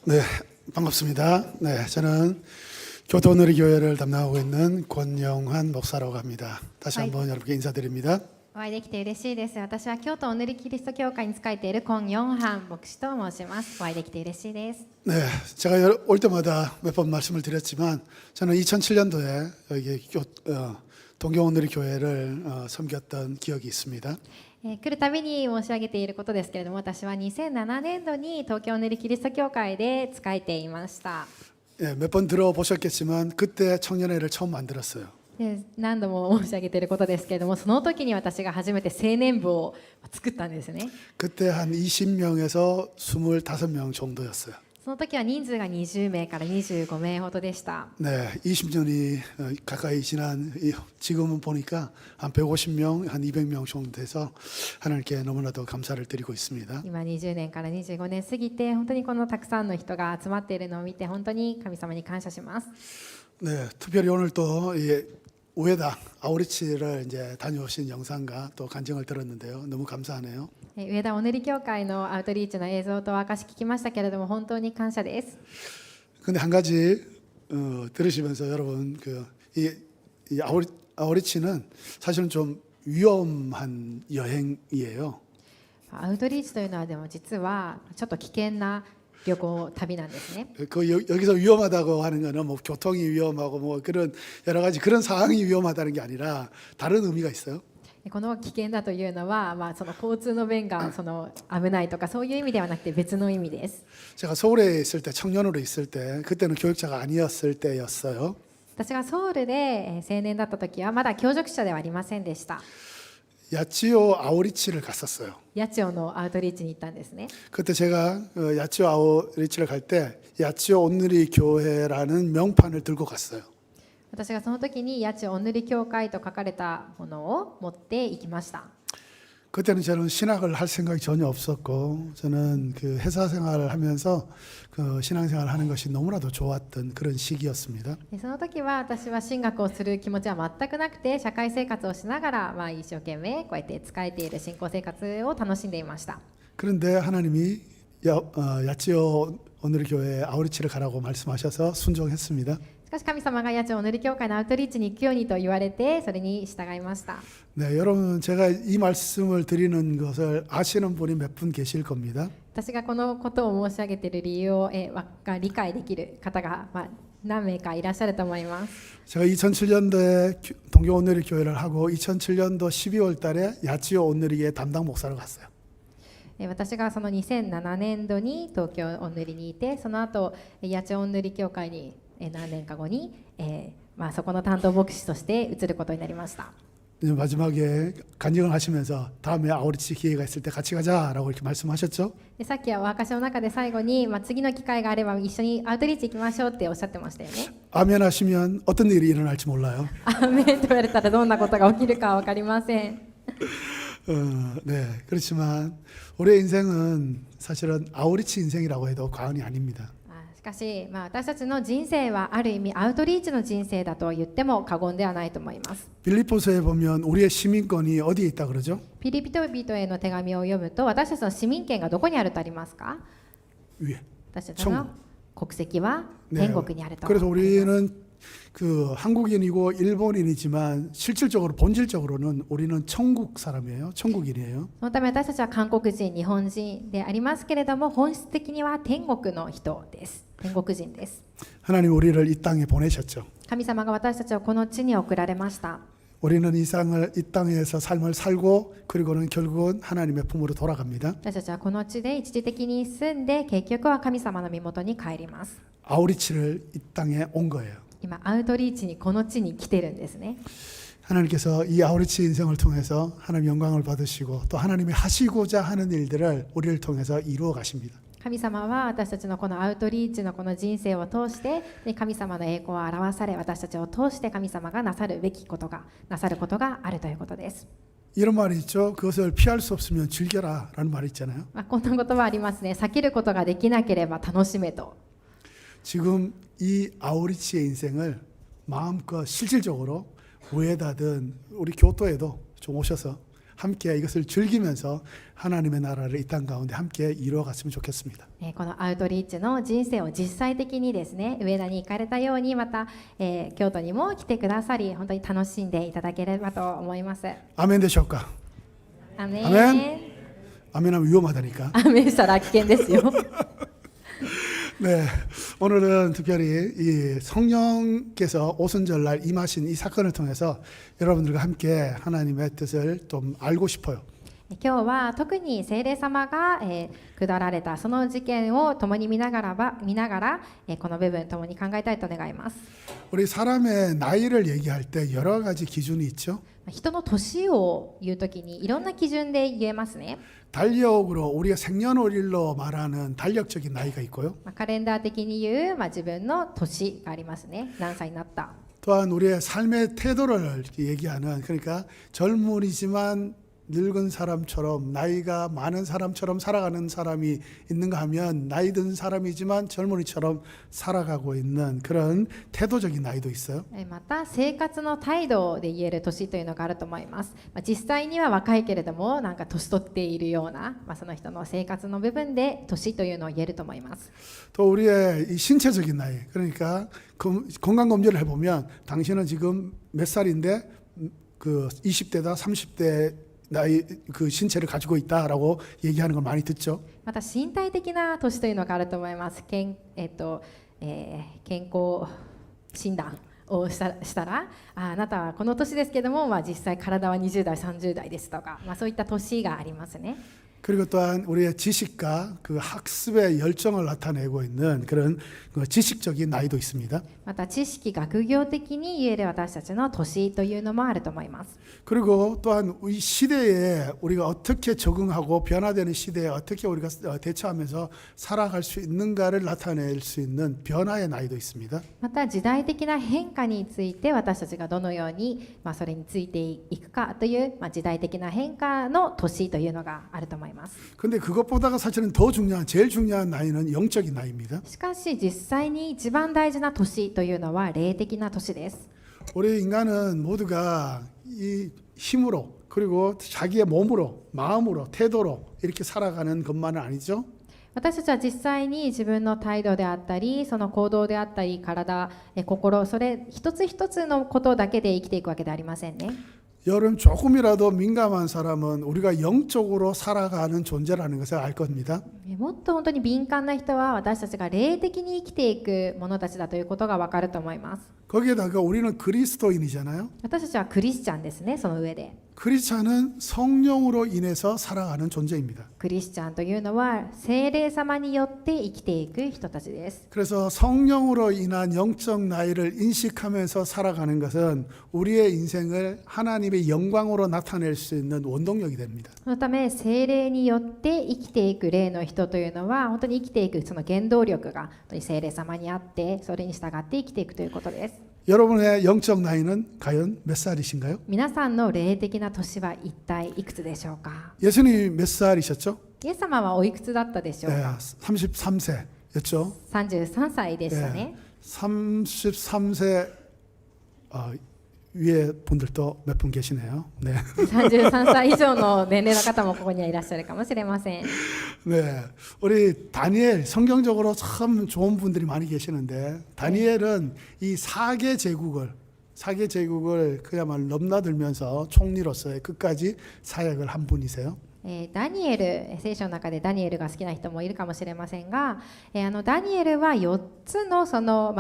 네, 반갑습니다. 네, 저는 교도오늘의 교회를 담당하고 있는 권영환 목사라고 합니다. 다시 한번 여러분께 인사드립니다. お会いできて嬉しいです。私は京都おぬりキリスト教会に仕えている권영한牧師と申します。お会いできて嬉しいです。 네, 제가 올 때마다 몇 번 말씀을 드렸지만 저는 2007년도에 여기 동교오늘의 교회를 섬겼던 기억이 있습니다. 来るたびに申し上げていることですけれども、私は2007年度に東京おぬりキリスト教会で仕えていました。 네, 몇 번 들어보셨겠지만 그때 청년회를 처음 만들었어요. で何度も申し上げていることですけれども、その時に私が初めて青年部を作ったんですね。 그때 한 20명에서 25명 정도였어요. その時は人数が20名から25名ほどでした。 네, 20년이 가까이 지난 지금은 보니까 한 150명, 한 200명 정도 돼서 하나님께 너무나도 감사를 드리고 있습니다. 今20年から25年過ぎて、本当にこのたくさんの人が集まっているのを見て、本当に神様に感謝します。 네, 특별히 오늘 또 우에다 아우리치를 이제 다녀오신 영상과 또 간증을 들었는데요. 너무 감사하네요. 上田おぬり教会のアウトリーチの映像と証聞きましたけれども、本当に感謝です。 근데 한 가지 들으시면서 여러분 이 아우리치는 사실은 좀 위험한 여행이에요. アウトリーチというのはでも実はちょっと危険な旅行旅なんですね。 여기서 위험하다고 하는 거는 뭐 교통이 위험하고 뭐 그런 여러 가지 그런 상황이 위험하다는 게 아니라 다른 의미가 있어요. この危険だというのは、その交通の便がその危ないとかそういう意味ではなくて別の意味です。 제가 서울에 있을 때 청년으로 있을 때 그때는 교육자가 아니었을 때였어요. 私がソウルで青年だった時はまだ教職者ではありませんでした。 야치오 아우리치를 갔었어요. 八千代のアウトリーチに行ったんですね。 그때 제가 야치오 아우리치를 갈 때 야치오 온누리 교회라는 명판을 들고 갔어요. 私がその時に八千代おぬり教会と書かれたものを持って行きました。 그때는 저는 신학을 할 생각이 전혀 없었고 저는 그 회사 생활을 하면서 그 신앙생활을 하는 것이 너무나도 좋았던 그런 시기였습니다. その時は私は神学をする気持ちは全くなくて、社会生活をしながら一生懸命こうやって仕えている信仰生活を楽しんでいました。 그런데 하나님이 야치오 온누리 교회에 아우리치를 가라고 말씀하셔서 순종했습니다. しかし神様が八千代おぬり教会のアウトリーチに行くようにと言われて、それに従いました。 네, 여러분 제가 이 말씀을 드리는 것을 아시는 분이 몇 분 계실 겁니다. 私がこのことを申し上げている理由を理解できる方が何名かいらっしゃると思います。 제가 2007년도에 동교 온누리 교회를 하고 2007년도 12월 달에 야치오 온누리의 담당 목사로 갔어요. 私がその2007年度に東京おぬりにいて、その後八千代おぬり教会に何年か後に、そこの担当牧師として移ることになりました。 마지막에 간증을 하시면서 다음에 아우리치 기회가 있을 때 같이 가자라고 이렇게 말씀하셨죠? でさっきはお証の中で最後に、次の機会があれば一緒にアウトリーチ行きましょうっておっしゃってましたよね。 아멘 하시면 어떤 일이 일어날지 몰라요. アーメンと言われたらどんなことが起きるか分かりません。 네, 그렇지만 우리의 인생은 사실은 아우리치 인생이라고 해도 과언이 아닙니다. しかし、私たちの人生はある意味アウトリーチの人生だと言っても過言ではないと思います。 빌립보서에 보면 우리의 시민권이 어디에 있다 그러죠? ピリピ人々への手紙を読むと、私たちの市民権がどこにあるとありますか？ 위에. 私たちの国籍は 네, 天国にあると。 그래서 우리는 그 한국인이고 일본인이지만 실질적으로 본질적으로는 우리는 천국 사람이에요. 천국인이에요. そのため私たちは韓国人、日本人でありますけれども、本質的には天国の人です。天国人です。 하나님 우리를 이 땅에 보내셨죠. 神様が私たちをこの地に送られました。 우리는 이 땅에서 삶을 살고 그리고는 결국은 하나님의 품으로 돌아갑니다. 私たちはこの地で一時的に住んで、結局は神様の身元に帰ります。 아우리치를 이 땅에 온 거예요. 今アウトリーチにこの地に来てるんですね。 하나님께서 이 아우리치 인생을 통해서 하나님 영광을 받으시고 또 하나님이 하시고자 하는 일들을 우리를 통해서 이루어 가십니다. 神様は私たちのこのアウトリーチのこの人生を通して、神様の栄光を表され、私たちを通して神様がなさるべきことが、なさることがあるということです。 이런 말이 있죠. 그것을 피할 수 없으면 즐겨라라는 말이 있잖아요. こんな言葉ありますね。避けることができなければ楽しめと。 지금 이 아우리치의 인생을 마음껏 실질적으로 우에다든 우리 교토에도 좀 오셔서 함께 이것을 즐기면서 하나님의 나라를 이 땅 가운데 함께 이루어갔으면 좋겠습니다. このアウトリーチの人生を実際的にですね、上田に行かれたようにまた、京都にも来てくださり、本当に楽しんでいただければと思います。 아멘 되실까? アメン。 아멘. 아멘하면 위험하다니까. アメンしたら危険ですよ。 네, 오늘은 특별히 이 성령께서 오순절날 임하신 이 사건을 통해서 여러분들과 함께 하나님의 뜻을 좀 알고 싶어요. 今日は特に聖霊様が、下られたその事件を共に見ながら、この部分共に考えたいと願います。 우리 사람의 나이를 얘기할 때 여러 가지 기준이 있죠. 人の年を言うときにいろんな基準で言えますね。 달력으로 우리가 생년월일로 말하는 달력적인 나이가 있고요. カレンダー的に言う、自分の年がありますね。何歳になった。 또한 우리의 삶의 태도를 얘기하는, 그러니까 젊은이지만 늙은 사람처럼 나이가 많은 사람처럼 살아가는 사람이 있는가 하면 나이 든 사람이지만 젊은이처럼 살아가고 있는 그런 태도적인 나이도 있어요. また生活の態度で言える年というのがあると思います。実際には若いけれどもなんか年取っているような、その人の生活の部分で年というのを言えると思います。 또 우리의 이 신체적인 나이, 그러니까 건강 검진을 해보면 당신은 지금 몇 살인데 그 20대다 30대 나이 그 신체를 가지고 있다라고 얘기하는 걸 많이 듣죠. また身体的な年というのがあると思います。健康診断をしたら、あなたはこの年ですけども、実際体は20代30代ですとか、そういった年がありますね。 그리고 또한 우리의 지식과 그 학습의 열정을 나타내고 있는 그런 그 지식적인 나이도 있습니다. また知識学業的に言える私たちの年というのもあると思います。 그리고 또한 이 시대에 우리가 어떻게 적응하고 변화되는 시대에 어떻게 우리가 대처하면서 살아갈 수 있는가를 나타낼 수 있는 변화의 나이도 있습니다. また時代的な変化について私たちがどのように、それについていくかという、時代的な変化の年というのがあると思います。 근데 그것보다가 사실은 더 중요한 제일 중요한 나이는 영적인 나이입니다. しかし実際に一番大事な年というのは霊的な年です。 우리 인간은 모두가 이 힘으로 그리고 자기의 몸으로 마음으로 태도로 이렇게 살아가는 것만은 아니죠. 私たちは実際に自分の態度であったり、その行動であったり、体、心、それ一つ一つのことだけで生きていくわけではありませんね。 여러분 조금이라도 민감한 사람은 우리가 영적으로 살아가는 존재라는 것을 알 겁니다. もっと本当に敏感な人は私たちが霊的に生きていく者たちだということが分かると思います。 거기에다가 우리는 그리스도인이잖아요. 私たちはクリスチャンですね。その上で 크리스찬은 성령으로 인해서 살아가는 존재입니다. クリスチャンというのは聖霊様によって生きていく人たちです。 그래서 성령으로 인한 영적 나이를 인식하면서 살아가는 것은 우리의 인생을 하나님의 영광으로 나타낼 수 있는 원동력이 됩니다. そのため聖霊によって生きていく霊の人というのは本当に生きていくその原動力が本当に聖霊様にあってそれに従って生きていくということです。 여러분의 영적 나이는 과연 몇 살이신가요? 皆さんの霊的な年は一体いくつでしょうか。 예수님이 몇 살이셨죠? イエス様はおいくつだったでしょう 네, か。 33세였죠. 33歳でしたね。 33세 위에 분들도 몇 분 계시네요. 네. 33歳以上の年齢の方もここにはいらっしゃるかもしれません。 네, 우리 다니엘 성경적으로 참 좋은 분들이 많이 계시는데 다니엘은 이 4개 제국을 그야말로 넘나들면서 총리로서의 끝까지 사역을 한 분이세요. ダニエル、聖書の中でダニエルが好きな人もいるかもしれませんが、ダニエルは4つのその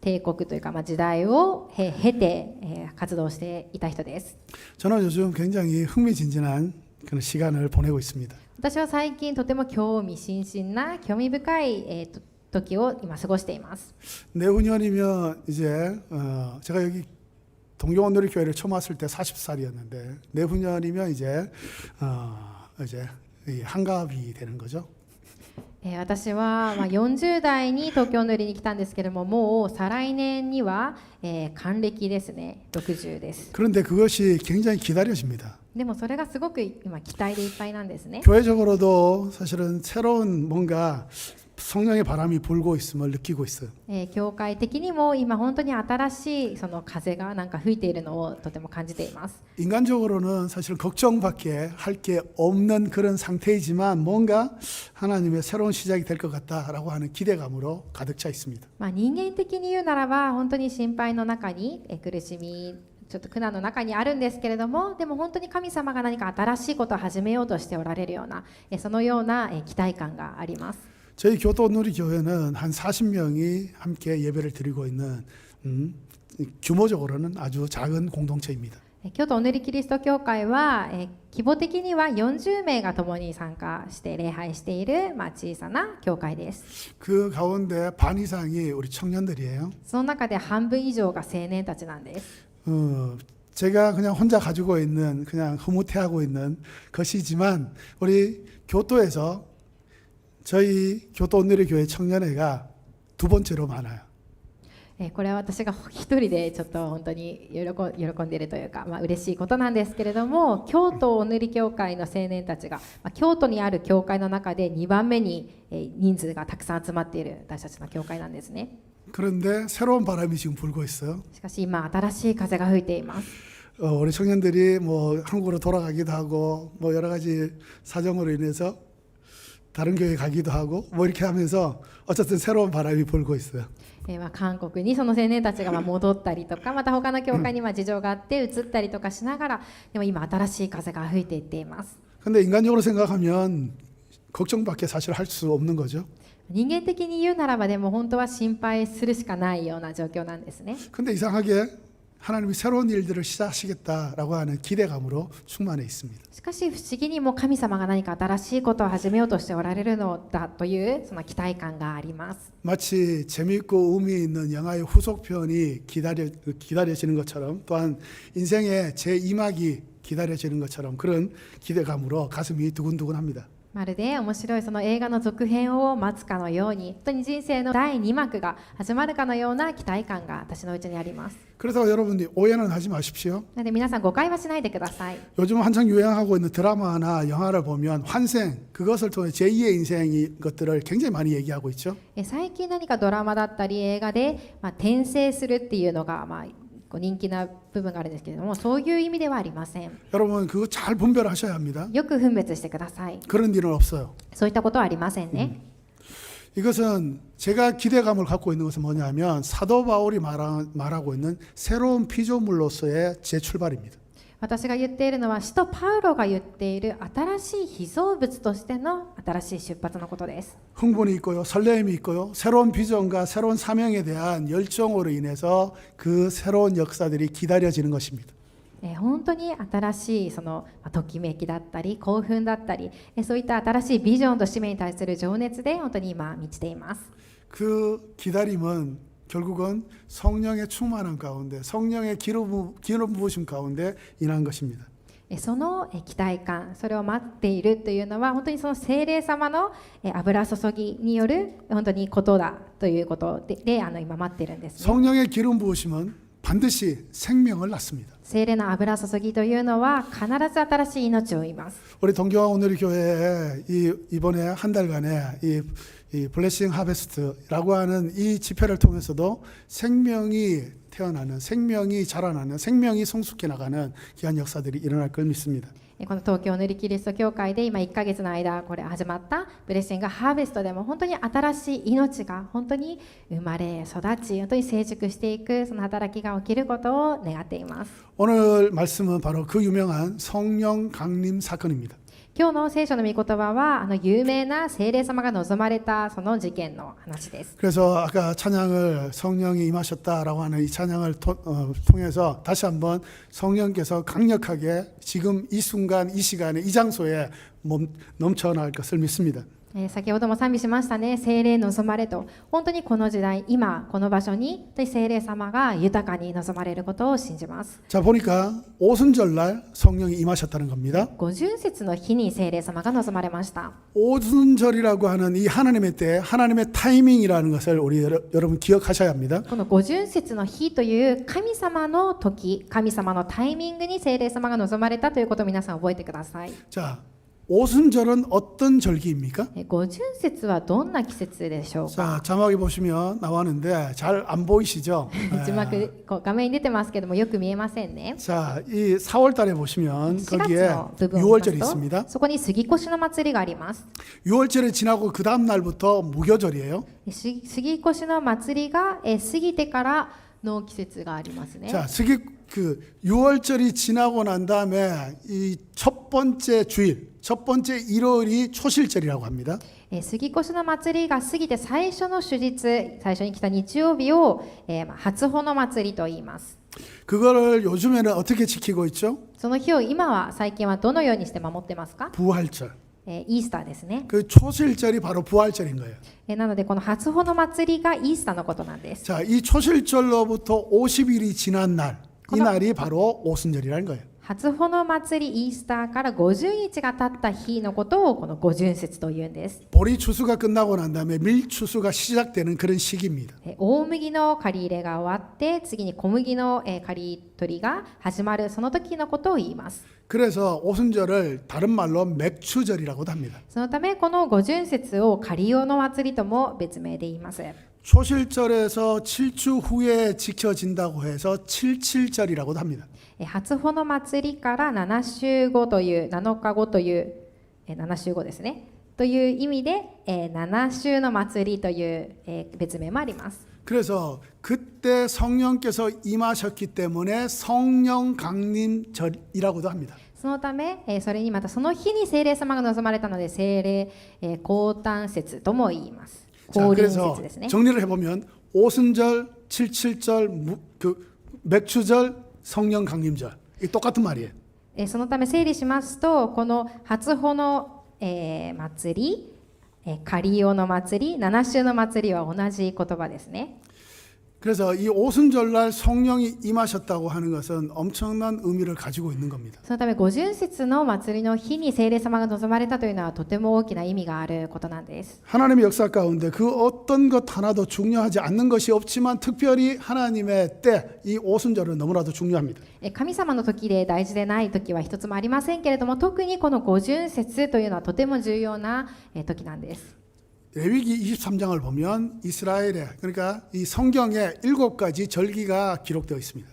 帝国というか時代を経て活動していた人です。 저는 요즘 굉장히 흥미진진한 그런 시간을 보내고 있습니다. 私は最近とても興味津々な興味深い時を今過ごしています。 내후년이면 이제 제가 여기 동경원누리교회를 처음 왔을 때 40살이었는데 내후년이면 이제 이 한갑이 되는 거죠. 私は40代に東京塗りに来たんですけれども、もう再来年には還暦ですね。60です。 그런데 그것이 굉장히 기다려집니다. でもそれがすごく今期待でいっぱいなんですね。 교회적으로도 사실은 새로운 뭔가 성령의 바람이 불고 있음을 느끼고 있어요. 教会的にも今本当に新しいその風がなんか吹いているのをとても感じています。 인간적으로는 사실 걱정밖에 할 게 없는 그런 상태이지만 뭔가 하나님의 새로운 시작이 될 것 같다라고 하는 기대감으로 가득 차 있습니다. 人間的に言うならば本当に心配の中に苦しみちょっと苦難の中にあるんですけれども、でも本当に神様が何か新しいことを始めようとしておられるようなそのような期待感があります。 저희 교도누리교회는 한 40명이 함께 예배를 드리고 있는 규모적으로는 아주 작은 공동체입니다. 京都おぬりキリスト教会は規模的には40名が共に参加して礼拝している小さな教会です。 그 가운데 반 이상이 우리 청년들이에요. その中で半分以上が青年たちなんです。 제가 그냥 혼자 가지고 있는 그냥 흐뭇해하고 있는 것이지만 우리 교토에서 저희 교토 온누리 교회 청년회가 두 번째로 많아요. これは私が一人でちょっと本当に喜んでいるというか、嬉しいことなんですけれども、京都おぬり教会の青年たちが、京都にある教会の中で2番目に人数がたくさん集まっている私たちの教会なんですね。 그런데 새로운 바람이 지금 불고 있어요. しかし今新しい風が吹いています。 우리 청년들이 뭐 한국으로 돌아가기도 하고 뭐 여러 가지 사정으로 인해서 다른 교회 가기도 하고 뭐 이렇게 하면서 어쨌든 새로운 바람이 불고 있어요. 韓国にその青年たちが戻ったりとか、また他の教会に事情があって移ったりとかしながら、でも今新しい風が吹いていっています。 근데 인간적으로 생각하면 걱정밖에 사실 할 수 없는 거죠. 人間的に言うならばでも本当は心配するしかないような状況なんですね。 근데 이상하게 하나님이 새로운 일들을 시작하시겠다라고 하는 기대감으로 충만해 있습니다. しかし不思議にも神様が何か新しいことを始めようとしておられるのだというその期待感があります。 마치 재미있고 의미 있는 영화의 후속편이 기다려지는 것처럼 또한 인생의 제2막이 기다려지는 것처럼 그런 기대감으로 가슴이 두근두근합니다. まるで面白いその映画の続編を待つかのように、本当に人生の第2幕が始まるかのような期待感が私のうちにあります。 그래서 여러분이 오해는 하지 마십시오. なので皆さん誤解はしないでください。 요즘 한창 유행하고 있는 드라마나 영화를 보면 환생, 그것을 통해 제2의 인생인 것들을 굉장히 많이 얘기하고 있죠. 最近何かドラマだったり映画で、転生するっていうのが、人気な部分があるんですけれども、そういう意味ではありません。 여러분 그거 잘 분별하셔야 합니다. よく分別してください。 그런 일은 없어요. そういったことはありませんね。 이것은 제가 기대감을 갖고 있는 것은 뭐냐면 사도 바울이 말하고 있는 새로운 피조물로서의 재출발입니다. 私が言っているのは使徒パウロが言っている新しい被造物としての新しい出発のことです。 흥분이 있고요, 설렘이 있고요, 새로운 비전과 새로운 사명에 대한 열정으로 인해서 그 새로운 역사들이 기다려지는 것입니다. 本当に新しいそのときめきだったり興奮だったり、そういった新しいビジョンと使命に対する情熱で本当に今満ちています。 그 기다림은 결국은 성령의 충만함 가운데 성령의 기름 부으심 가운데 인한 것입니다. その期待感、それを待っているというのは本当にその聖霊様の油注ぎによる本当にことだということで今待っているんですね。 성령의 기름 부으심은 반드시 생명을 낳습니다. 聖霊の油注ぎというのは必ず新しい命を生みます。 우리 동경화 오늘의 교회에 이번에 한 달간의 이 블레싱 하베스트라고 하는 이 집회를 통해서도 생명이 태어나는, 생명이 자라나는, 생명이 성숙해 나가는 귀한 역사들이 일어날 걸 믿습니다. この東京塗りキリスト教会で今1ヶ月の間これ始まったブレッシングハーベストでも本当に新しい命が本当に生まれ育ち本当に成熟していくその働きが起きることを願っています。 오늘 말씀은 바로 그 유명한 성령 강림 사건입니다. 今日の聖書の御言葉は有名な聖霊様が望まれたその事件の話です。 그래서 아까 찬양을 성령이 임하셨다라고 하는 이 찬양을 통해서 다시 한번 성령께서 강력하게 지금 이 순간 이 시간에 이 장소에 넘쳐나갈 것을 믿습니다. 先ほども賛美しましたね。聖霊望まれと本当にこの時代今この場所に聖霊様が豊かに望まれることを信じます。 자 보니까 오순절날 성령이 임하셨다는 겁니다. 50節の日に聖霊様が望まれました。 오순절이라고 하는 이 하나님의 때, 하나님의 타이밍이라는 것을 우리 여러분 기억하셔야 합니다. この50節の日という神様の時、神様のタイミングに聖霊様が望まれたということを皆さん覚えてください。 자, 오순절은 어떤 절기입니까? 五旬節はどんな季節でしょう 자, か 자막에 보시면 나왔는데 잘 안 보이시죠? 字幕こう画面に出てますけどもよく見えませんね 자, 이 4월 달에 보시면 4月 거기에 の部分を見 6월절이 ます 있습니다. とそこに杉越の祭りがあります 6월절이 지나고 그 다음 날부터 무교절이에요. 杉越の祭りが過ぎてからの季節がありますね 자, 그 6월절이 지나고 난 다음에 이 첫 번째 주일, 첫 번째 일요일이 초실절이라고 합니다. 杉越の祭りが過ぎて最初の主日最初に来た日曜日を、初穂の祭りと言います 그거를 요즘에는 어떻게 지키고 있죠? その日を今は最近はどのようにして守ってますか、 부활절. イースターですね 그 초실절이 바로 부활절인 거예요. なのでこの初穂の祭りがイースターのことなんです 자, 이 초실절로부터 50일이 지난 날, 이 날이 바로 오순절이라는 거예요. 初穂の祭りイースターから50日が経った日のことをこの五旬節というんです 보리 추수가 끝나고 난 다음에 밀 추수가 시작되는 그런 시기입니다. 大麦の刈り入れが終わって次に小麦の刈り取りが始まるその時のことを言います 그래서 오순절을 다른 말로 맥추절이라고도 합니다. そのためこの五旬節を刈り用の祭りとも別名で言います 초실절에서 7주 후에 지켜진다고 해서 칠칠절이라고도 합니다. 初穂の祭りから7週後という7日後という7週後ですねという意味で7週の祭りという別名もあります 그래서 그때 성령께서 임하셨기 때문에 성령 강림절이라고도 합니다. そのためそれにまたその日に聖霊様が望まれたので聖霊降誕節とも言います 자, 降臨 그래서 節ですね 정리를 해보면 오순절, 칠칠절, 맥추절, 성령 강림절 이 똑같은 말이에요. そのため整理しますとこの初穂の祭り刈り用の祭り7週の祭りは同じ言葉ですね 그래서 이 오순절날 성령이 임하셨다고 하는 것은 엄청난 의미를 가지고 있는 겁니다. そのため五旬節の祭りの日に聖霊様が望まれたというのはとても大きな意味があることなんです 하나님의 역사 가운데 그 어떤 것 하나도 중요하지 않는 것이 없지만 특별히 하나님의 때, 이 오순절은 너무나도 중요합니다. 神様の時で大事でない時は一つもありませんけれども特にこの五旬節というのはとても重要な時なんです 레위기 23장을 보면 이스라엘에 그러니까 이 성경에 7가지 절기가 기록되어 있습니다.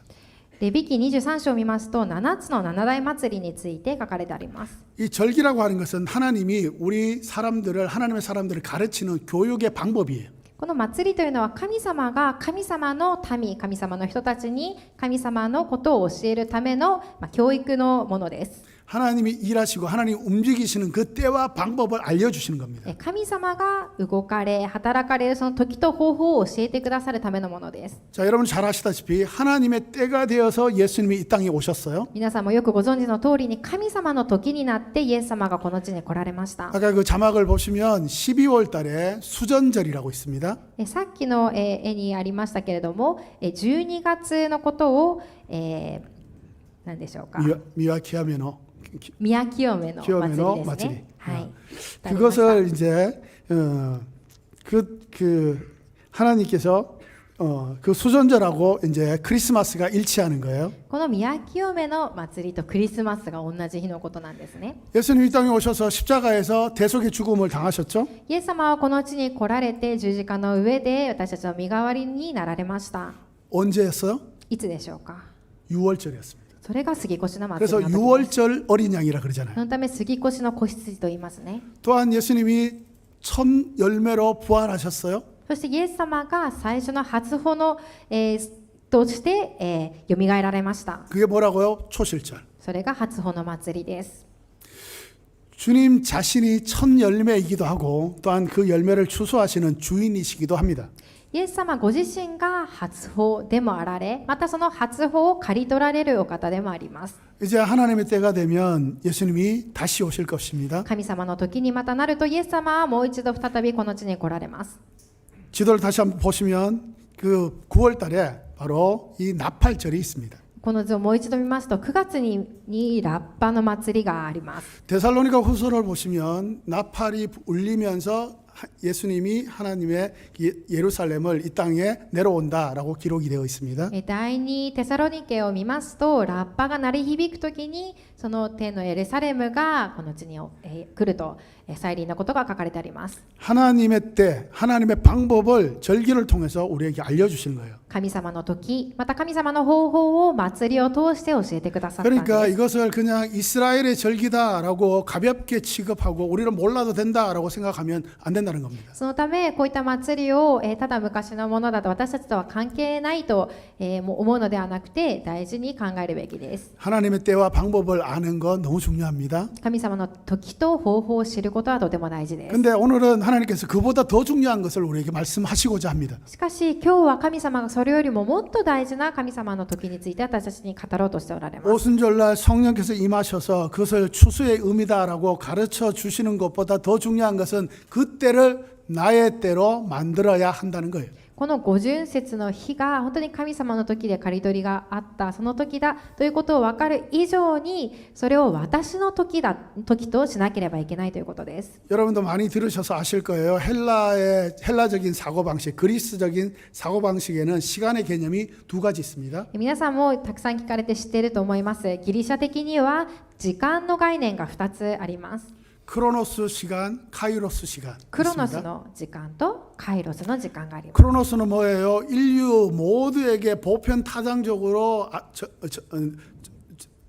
レビ記23章を見ますと7つの七大祭りについて書かれてあります 이 절기라고 하는 것은 하나님이 우리 사람들을 하나님의 사람들을 가르치는 교육의 방법이에요. この祭りというのは神様が神様の民神様の人たちに神様のことを教えるための教育のものです 하나님이 일하시고 하나님이 움직이시는 그 때와 방법을 알려주시는 겁니다. 神様が動かれ働かれるその時と方法を教えてくださるためのものです 자, 여러분 잘 아시다시피 하나님의 때가 되어서 예수님이 이 땅에 오셨어요. 皆さんもよくご存知の通りに神様の時になってイエス様がこの地に来られました 아까 그 자막을 보시면 12월 달에 수전절이라고 있습니다. さっきの絵にありましたけれども12月のことを何でしょうか 미와키하메노 宮清めの祭りです 祭りねはい 그것을 이제 하나님께서 그 수전절하고 이제 크리스마스가 일치하는 거예요. この宮清めの祭りとクリスマスが同じ日のことなんですね 예수님이 이 땅에 오셔서 십자가에서 대속의 죽음을 당하셨죠. イエス様はこの地に来られて十字架の上で私たちの身代わりになられました 언제였어요? いつでしょうか 6월절이었습니다. それが杉越の祭 그래서 りの時です 6월절 어린 양이라 그러잖아요. そのため杉越の子羊と言いますね 또한 예수님이 첫 열매로 부활하셨어요. そしてイエス様が最初の初穂の、として、よみがえられました 그게 뭐라고요? 초실절. それが初穂の祭りです 주님 자신이 첫 열매이기도 하고 또한 그 열매를 추수하시는 주인이시기도 합니다. イエス様ご自身が初穂でもあられまたその初穂を刈り取られるお方でもあります 이제 하나님의 때가 되면 예수님이 다시 오실 것입니다. 神様の時にまたなるとイエス様はもう一度再びこの地に来られます 지도를 다시 한번 보시면 그 9월 달에 바로 이 나팔절이 있습니다. この図をもう一度見ますと9月にラッパの祭りがあります 데살로니가 후서를 보시면 나팔이 울리면서 예수님이 하나님의 예루살렘을 이 땅에 내려온다라고 기록이 되어 있습니다. 第2テサロニケを見ますと、ラッパが鳴り響くときに、その天のエルサレムがこの地に来ると、再臨のことが書かれてあります。 하나님의 때, 하나님의 방법을 절기를 통해서 우리에게 알려주시는 거예요. 神様の時、また神様の方法を祭りを通して教えてくださったんです。 그러니까 이것을 그냥 이스라엘의 절기다라고 가볍게 취급하고 우리는 몰라도 된다라고 생각하면 안 된다는 겁니다. そのためこういった祭りを、ただ昔のものだと私たちとは関係ないと、もう思うのではなくて大事に考えるべきです。 하나님의 때와 방법을 아는 건 너무 중요합니다. 神様の時と方法を知ることはとても大事です。 근데 오늘은 하나님께서 그보다 더 중요한 것을 우리에게 말씀하시고자 합니다. しかし今日は神様がそれよりももっと大事な神様の時について私たちに語ろうとしておられます。 오순절날 성령께서 임하셔서 그것을 추수의 의미다라고 가르쳐 주시는 것보다 더 중요한 것은 그 때를 나의 때로 만들어야 한다는 거예요. この五巡節の日が本当に神様の時で刈り取りがあったその時だということを分かる以上に、それを私の時としなければいけないということです。 여러분도 많이 들으셔서 아실 거예요. 헬라적인 사고방식, 그리스적인 사고방식에는 시간의 개념이 두 가지 있습니다. 皆さんもたくさん聞かれて知っていると思います。ギリシャ的には時間の概念が2つあります。 크로노스 시간, 카이로스 시간. クロノス 있습니다. の時間とカイロスの時間があります。 크로노스는 뭐예요? 인류 모두에게 보편 타당적으로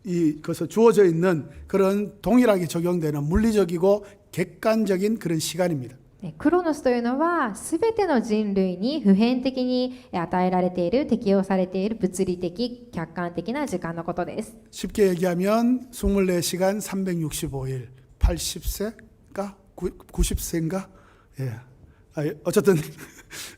그것을 주어져 있는 그런 동일하게 적용되는 물리적이고 객관적인 그런 시간입니다. クロノスというのはすべての人類に普遍的に与えられている、適用されている物理的、客観的な時間のことです。 쉽게 얘기하면 24시간 365일 80세인가 90세인가 예. 어쨌든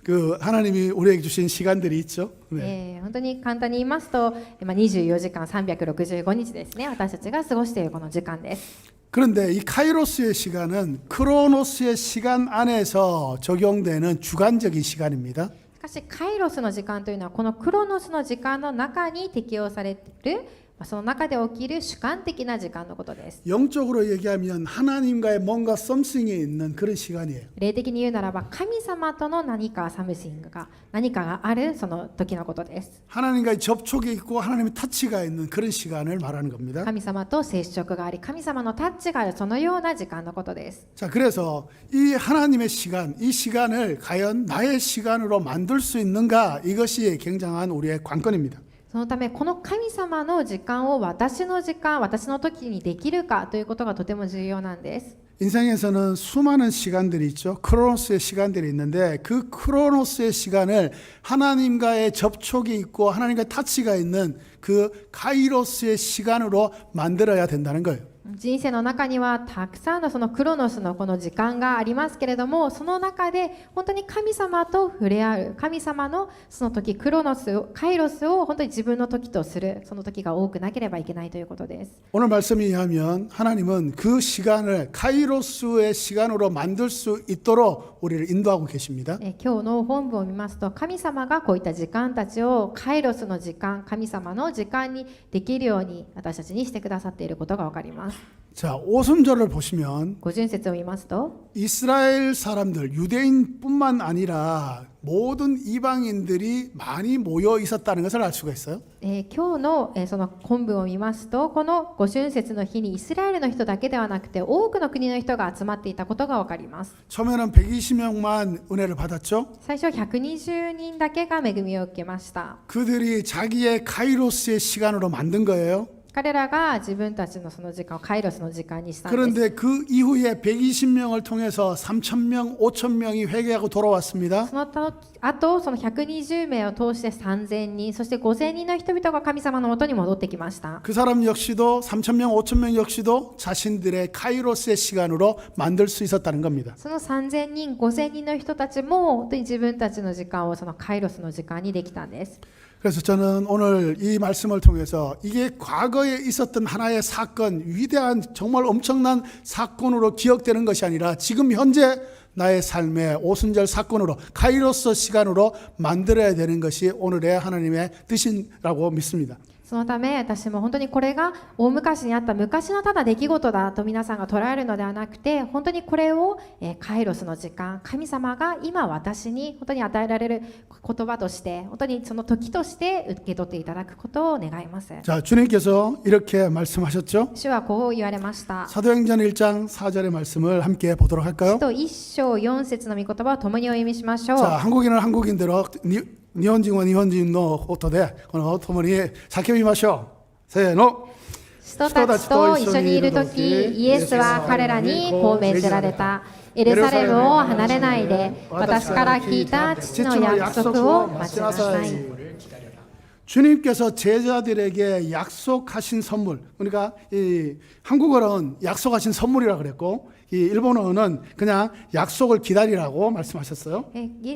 그 하나님이 우리에게 주신 시간들이 있죠. 네. 本当に簡単に言いますと、24時間365日ですね、私たちが過ごしているこの時間です。 그런데 이 카이로스의 시간은 크로노스의 시간 안에서 적용되는 주관적인 시간입니다. しかしカイロスの時間というのはこのクロノスの時間の中に適用される、その中で起きる主観的な時間のことです。 영적으로 얘기하면 하나님과의 뭔가 썸씽이 있는 그런 시간이에요. 霊的に言うならば神様との何かサムシングが何かがあるその時のことです。 하나님과의 접촉이 있고 하나님의 타치가 있는 그런 시간을 말하는 겁니다. 神様と接触があり神様のタッチがあるそのような時間のことです。 자, 그래서 이 하나님의 시간, 이 시간을 과연 나의 시간으로 만들 수 있는가, 이것이 굉장한 우리의 관건입니다. そのためこの神様の時間を私の時間、私の時にできるかということがとても重要なんです。 인생에서는 수많은 시간들이 있죠. 크로노스의 시간들이 있는데 그 크로노스의 시간을 하나님과의 접촉이 있고 하나님과의 타치가 있는 그 카이로스의 시간으로 만들어야 된다는 거예요. 人生の中にはたくさんのそのクロノスのこの時間がありますけれども、その中で本当に神様と触れ合う、神様のその時クロノス、カイロスを本当に自分の時とする、その時が多くなければいけないということです。 오늘 말씀에 의하면 하나님은 그 시간을 카이로스의 시간으로 만들 수 있도록 우리를 인도하고 계십니다. 今日の本文を見ますと、神様がこういった時間たちをカイロスの時間、神様の時間にできるように私たちにしてくださっていることが分かります。 자, 오순절을 보시면 五巡節を見ますと、 이스라엘 사람들, 유대인뿐만 아니라 모든 이방인들이 많이 모여 있었다는 것을 알 수가 있어요. 今日の、その本文を見ますと、この五巡節の日にイスラエルの人だけではなくて多くの国の人が集まっていたことが分かります。 처음에는 120명만 은혜를 받았죠. 最初120人だけが恵みを受けました。 그들이 자기의 카이로스의 시간으로 만든 거예요. 彼らが自分たちのその時間をカイロスの時間にしたんです。 그런데 그 이후에 120명을 통해서 3,000명, 5,000명이 회개하고 돌아왔습니다. その後その120名を通して3000人、そして5000人の人々が神様のもとに戻ってきました。 그 사람 역시도 3,000명, 5,000명 역시도 자신들의 카이로스의 시간으로 만들 수 있었다는 겁니다. その3000人、5000人の人たちも本当に自分たちの時間をそのカイロスの時間にできたんです。 그래서 저는 오늘 이 말씀을 통해서 이게 과거에 있었던 하나의 사건, 위대한 정말 엄청난 사건으로 기억되는 것이 아니라 지금 현재 나의 삶의 오순절 사건으로 카이로스 시간으로 만들어야 되는 것이 오늘의 하나님의 뜻이라고 믿습니다. そのため私も本当にこれが大昔にあった昔のただ出来事だと皆さんが捉えるのではなくて、本当にこれをカイロスの時間、神様が今私に本当に与えられる言葉として、本当にその時として受け取っていただくことを願います。 자, 주님께서 이렇게 말씀하셨죠. 主はこう言われました。 사도행전 1장 4절의 말씀을 함께 보도록 使 할까요? 徒1章4節の御言葉を共にお読みしましょう。 자, 한국인은 한국인대로 일본인은 일본인의 호토대この共に叫びましょう。せーの。人たちと一緒にいるとき、イエスは彼らにこう命じられた。エルサレムを離れないで、私から聞いた父の約束を待ちなさい。 주님께서 제자들에게 약속하신 선물, 그러니까 이 한국어는 약속하신 선물이라고 그랬고, 이 일본어는 그냥 약속을 기다리라고 말씀하셨어요.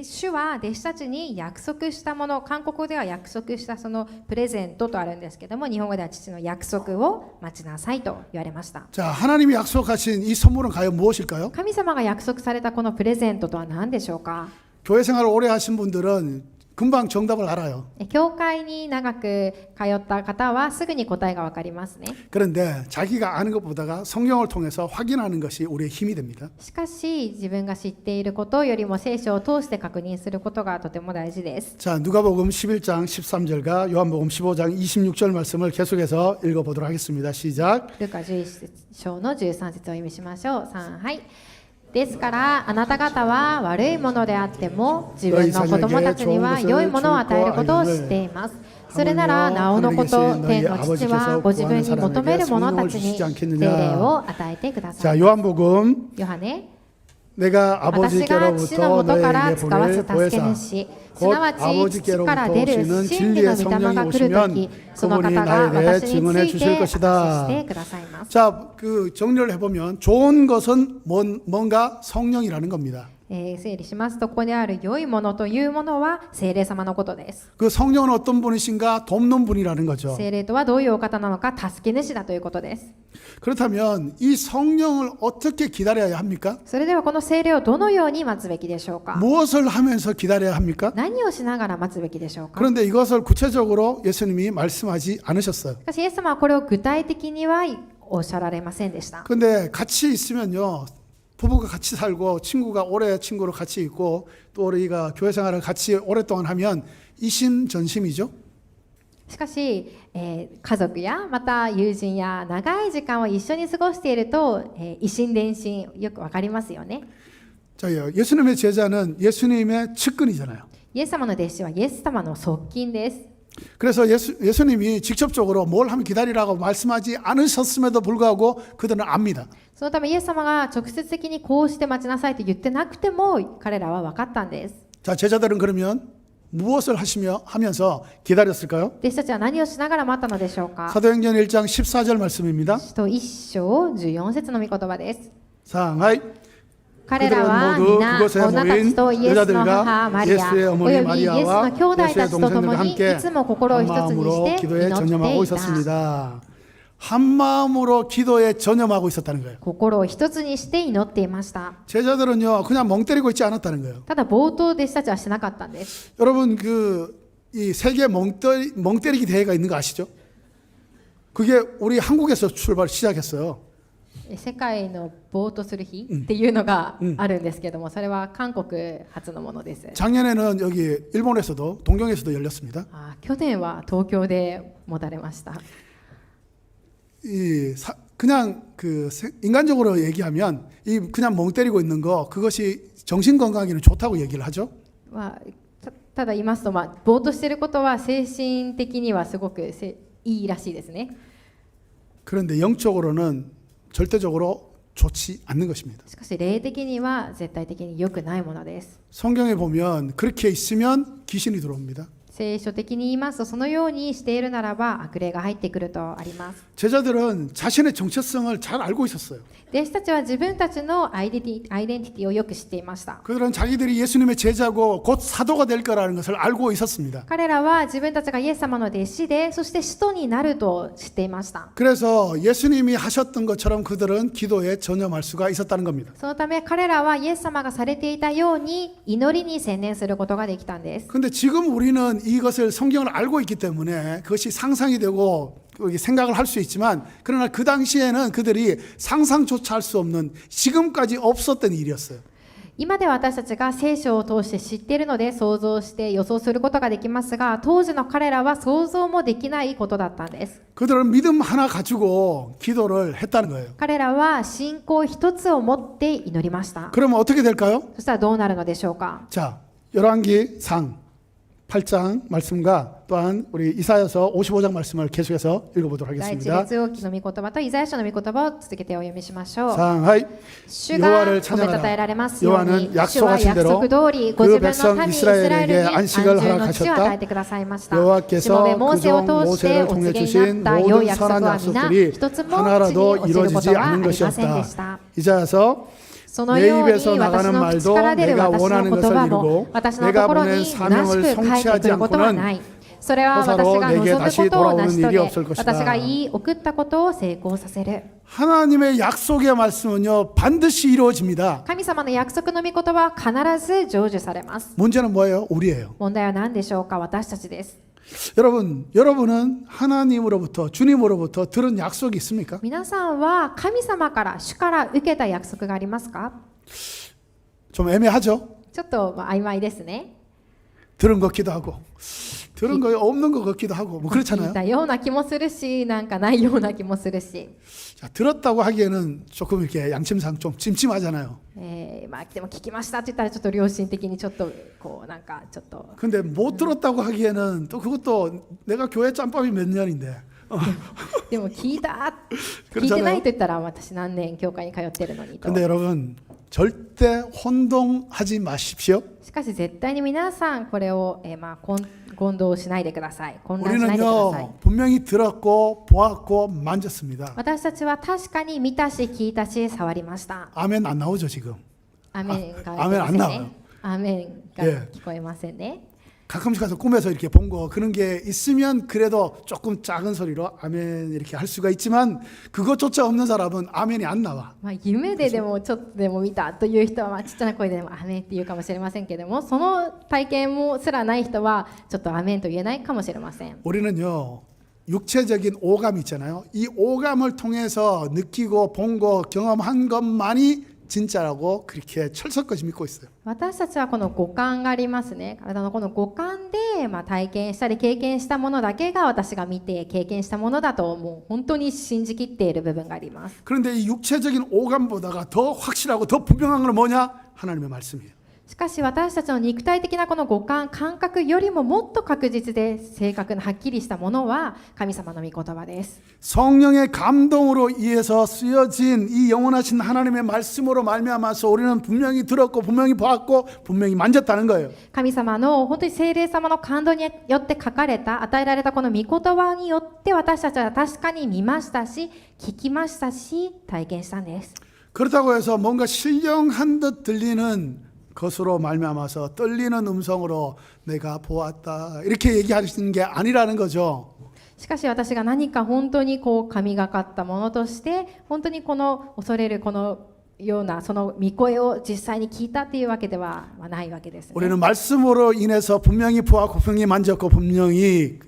主は弟子たちに約束したもの、韓国語では約束したそのプレゼントとあるんですけども、日本語では父の約束を待ちなさいと言われました。 자, 하나님이 약속하신 이 선물은 과연 무엇일까요? 神様が約束されたこのプレゼントとは何でしょうか。 교회 생활을 오래 하신 분들은 금방 정답을 알아요. 教会に長く通った方はすぐに答えが分かりますね。 그런데 자기가 아는 것보다가 성경을 통해서 확인하는 것이 우리의 힘이 됩니다. しかし自分が知っていることよりも聖書を通して確認することがとても大事です。 자, 누가복음 11장 13절과 요한복음 15장 26절 말씀을 계속해서 읽어보도록 하겠습니다. 시작. ルカ11章の13節を読みしましょう。3、はい。ですからあなた方は悪いものであっても自分の子供たちには良いものを与えることを知っています。それならなおのこと天の父はご自分に求める者たちに聖霊を与えてくださ 자, い。 요한복음 ヨハネ、 내가 私が父の 아버지께로부터 元から 너에게 使わす 보낼 助け 보혜사 主、す 곧 なわち父から 아버지께로부터 出る 오시는 真理の 진리의 御霊 성령이 が来ると 오시면 き、その 그분이 方が 나에 대해 私につ 증언해 い 주실 て明か 것이다. してくださいます。 자, 그 정리를 해보면 좋은 것은 뭔가 성령이라는 겁니다. 整理しますと、ここにある良いものというものは聖霊様のことです。 그 성령은 어떤 분이신가? 돕는 분이라는 거죠. 聖霊とはどういうお方なのか、助け主だということです。 그렇다면 이 성령을 어떻게 기다려야 합니까? それではこの聖霊をどのように待つべきでしょうか。 무엇을 하면서 기다려야 합니까? 何をしながら待つべきでしょうか。 그런데 이것을 구체적으로 예수님이 말씀하지 않으셨어요. しかしイエス様はこれを具体的にはおっしゃられませんでした。 근데 같이 있으면요, 부부가 같이 살고 친구가 오래 친구로 같이 있고 또 우리가 교회 생활을 같이 오랫동안 하면 이심전심이죠. しかし、家族やまた友人や長い時間を一緒に過ごしていると、一心伝心よくわかりますよね。 자, 예수님의 제자는 예수님의 측근이잖아요. イエス様の弟子はイエス様の側近です。 그래서 예수님이 직접적으로 뭘 하면 기다리라고 말씀하지 않으셨음에도 불구하고 그들은 압니다. そのためイエス様が直接的にこうして待ちなさいと言ってなくても彼らは分かったんです。 자, 제자들은 그러면 무엇을 하면서 기다렸을까요? 弟子たちは何をしながら待ったのでしょうか。 사도행전 1장 14절 말씀입니다. 使徒1章14節の御言葉です。 상하이 彼らは皆女たちとイエスの母マリアおよびイエスの兄弟たちと共にいつも心を一つにして祈っていた。 한 마음으로 기도에 전념하고 있었다는 거예요. 心を一つにして祈っていました。 제자들은요, 그냥 멍 때리고 있지 않았다는 거예요. ただ冒頭弟子たちはしなかったんです。 여러분 이 세계 멍때리기 대회가 있는 거 아시죠? 그게 우리 한국에서 시작했어요. 世界のボートする日っていうのがあるんですけども、それは韓国発のものです。 작년에는 여기 일본에서도 동경에서도 열렸습니다. 去年は東京で持たれました。 그냥 인간적으로 얘기하면 그냥 멍 때리고 있는 거 그것이 정신 건강에는 좋다고 얘기를 하죠. ただ言いますと、ぼーっとしていることは精神的にはすごくいいらしいですね。 그런데 영적으로는 절대적으로 좋지 않는 것입니다. しかし霊的には絶対的に良くないものです。 성경에 보면 그렇게 있으면 귀신이 들어옵니다. 聖書的に言いますと、そのようにしているならば悪霊が入ってくるとあります。 제자들은 자신의 정체성을 잘 알고 있었어요. 弟子たちは自分たちのアイデンティティをよく知っていました。 그들은 자기들이 예수님의 제자고 곧 사도가 될 거라는 것을 알고 있었습니다. 彼らは自分たちがイエス様の弟子で、そして使徒になると知っていました。 그래서 예수님이 하셨던 것처럼 그들은 기도에 전념할 수가 있었다는 겁니다. そのため彼らはイエス様がされていたように祈りに専念することができたんです。 근데 지금 우리는 이것을 성경을 알고 있기 때문에 그것이 상상이 되고 생각을 할 수 있지만, 그러나 그 당시에는 그들이 상상조차 할 수 없는, 지금까지 없었던 일이었어요. 今では私たちが聖書を通して知っているので想像して予想することができますが、当時の彼らは想像もできないことだったんです。 그들은 믿음 하나 가지고 기도를 했다는 거예요. 彼らは信仰一つを持って祈りました。 그러면 어떻게 될까요? そしたらどうなるのでしょうか。 자, 열왕기상 8장 말씀과 또한 우리 이사야서 55장 말씀을 계속해서 읽어보도록 第一 하겠습니다. 列王記の御言葉とイザヤ書の御言葉を続けてお読みしましょう。 상하이 主が 여호와를 褒めたたえられますように、 여호와는 主は 약속하신 約 대로 束通りご 그 自分の 백성 民イスラエルに 이스라엘에게 安 안식을 住 허락하셨다. の地を与えてくださいました。しも 여호와께서 べモーセを 그종 通して 모세를 お告 통해 げに 주신 なった良い 모든 約束 선한 は皆 약속들이 一つも地に 하나라도 落ちること 이루어지지 はあ 않는 りませんで 것이었다. した。 이자야서 その 내 ように 입에서 私 나가는 の口 말도 から出る 내가 私の 원하는 言 것을 葉も 이루고 私の 내가 心 보낸 に虚し 사명을 く返ってく 성취하지 ることは 않고는 ない。それは私 허사로 が 내게 望む 다시 ことを 돌아오는 成し 일이 遂 없을 げ、 것이다. 私が言い送ったことを成功させる。 하나님의 약속의 말씀은요 반드시 이루어집니다. 神様の約束の御言葉は必ず成就されます。 문제는 뭐예요? 우리예요. 問題は何でしょうか。私たちです。 여러분은 하나님으로부터, 주님으로부터 들은 약속이 있습니까? 皆さんは神様から主から受けた約束がありますか。 좀 애매하죠? ちょっと曖昧ですね。 들은 것 같기도 하고 들은 거 없는 것 같기도 하고 뭐 聞 그렇잖아요. いたような気もするし、なんかないような気もするし、 자, 들었다고 하기에는 조금 이렇게 양심상 좀 찜찜하잖아요. まあでも聞きましたって言ったらちょっと良心的にちょっとこうなんかちょっと 근데 못 들었다고 하기에는 또 그것도 내가 교회 짬밥이 몇 년인데 でも聞いた聞いてないと言ったら私何年教会に通ってるのにと。 근데 여러분 절대 혼동하지 마십시오. しかし絶対に皆さんこれを、混同しないでください。混乱しないでください。 우리는요 분명히 들었고 보았고 만졌습니다. 私たちは確かに見たし聞いたし触りました。 아멘 안 나오죠 지금. アメンが 아멘 안 聞こえません 나와요. ね。アメンが 예 聞こえませんね。 가끔씩 가서 꿈에서 이렇게 본 거 그런 게 있으면 그래도 조금 작은 소리로 아멘 이렇게 할 수가 있지만 그것조차 없는 사람은 아멘이 안 나와. まあ、夢ででもちょっとでも見たという人は、ちっちゃな声でもアメンって言うかもしれませんけれども、その体験もすらない人はちょっとアメンと言えないかもしれません。 우리는요 육체적인 오감 있잖아요. 이 오감을 통해서 느끼고 본 거 경험한 것만이 진짜라고 그렇게 철석같이 믿고 있어요. 私たちはこの五感がありますね。体のこの五感で、体験したり経験したものだけが私が見て経験したものだともう本当に信じきっている部分があります。 그런데 이 육체적인 오감보다가 더 확실하고 더 분명한 건 뭐냐? 하나님의 말씀이에요. しかし私たちの肉体的なこの五感感覚よりももっと確実で正確なはっきりしたものは神様の御言葉です。 성령의 감동으로 의해서 쓰여진 이 영원하신 하나님의 말씀으로 말미암아서 우리는 분명히 들었고 분명히 보았고 분명히 만졌다는 거예요. 神様の本当に聖霊様の感動によって書かれた与えられたこの御言葉によって私たちは確かに見ましたし聞きましたし体験したんです。 그렇다고 해서 뭔가 신령한 듯 들리는 것으로 말미암아서 떨리는 음성으로 내가 보았다 이렇게 얘기하시는 게 아니라는 거죠. しかし私が何か本当にこう神がかったものとして本当にこの恐れるこのようなその御声を実際に聞いたっていうわけではないわけですね。 우리는 말씀으로 인해서 분명히 보았고 분명히 만졌고 분명히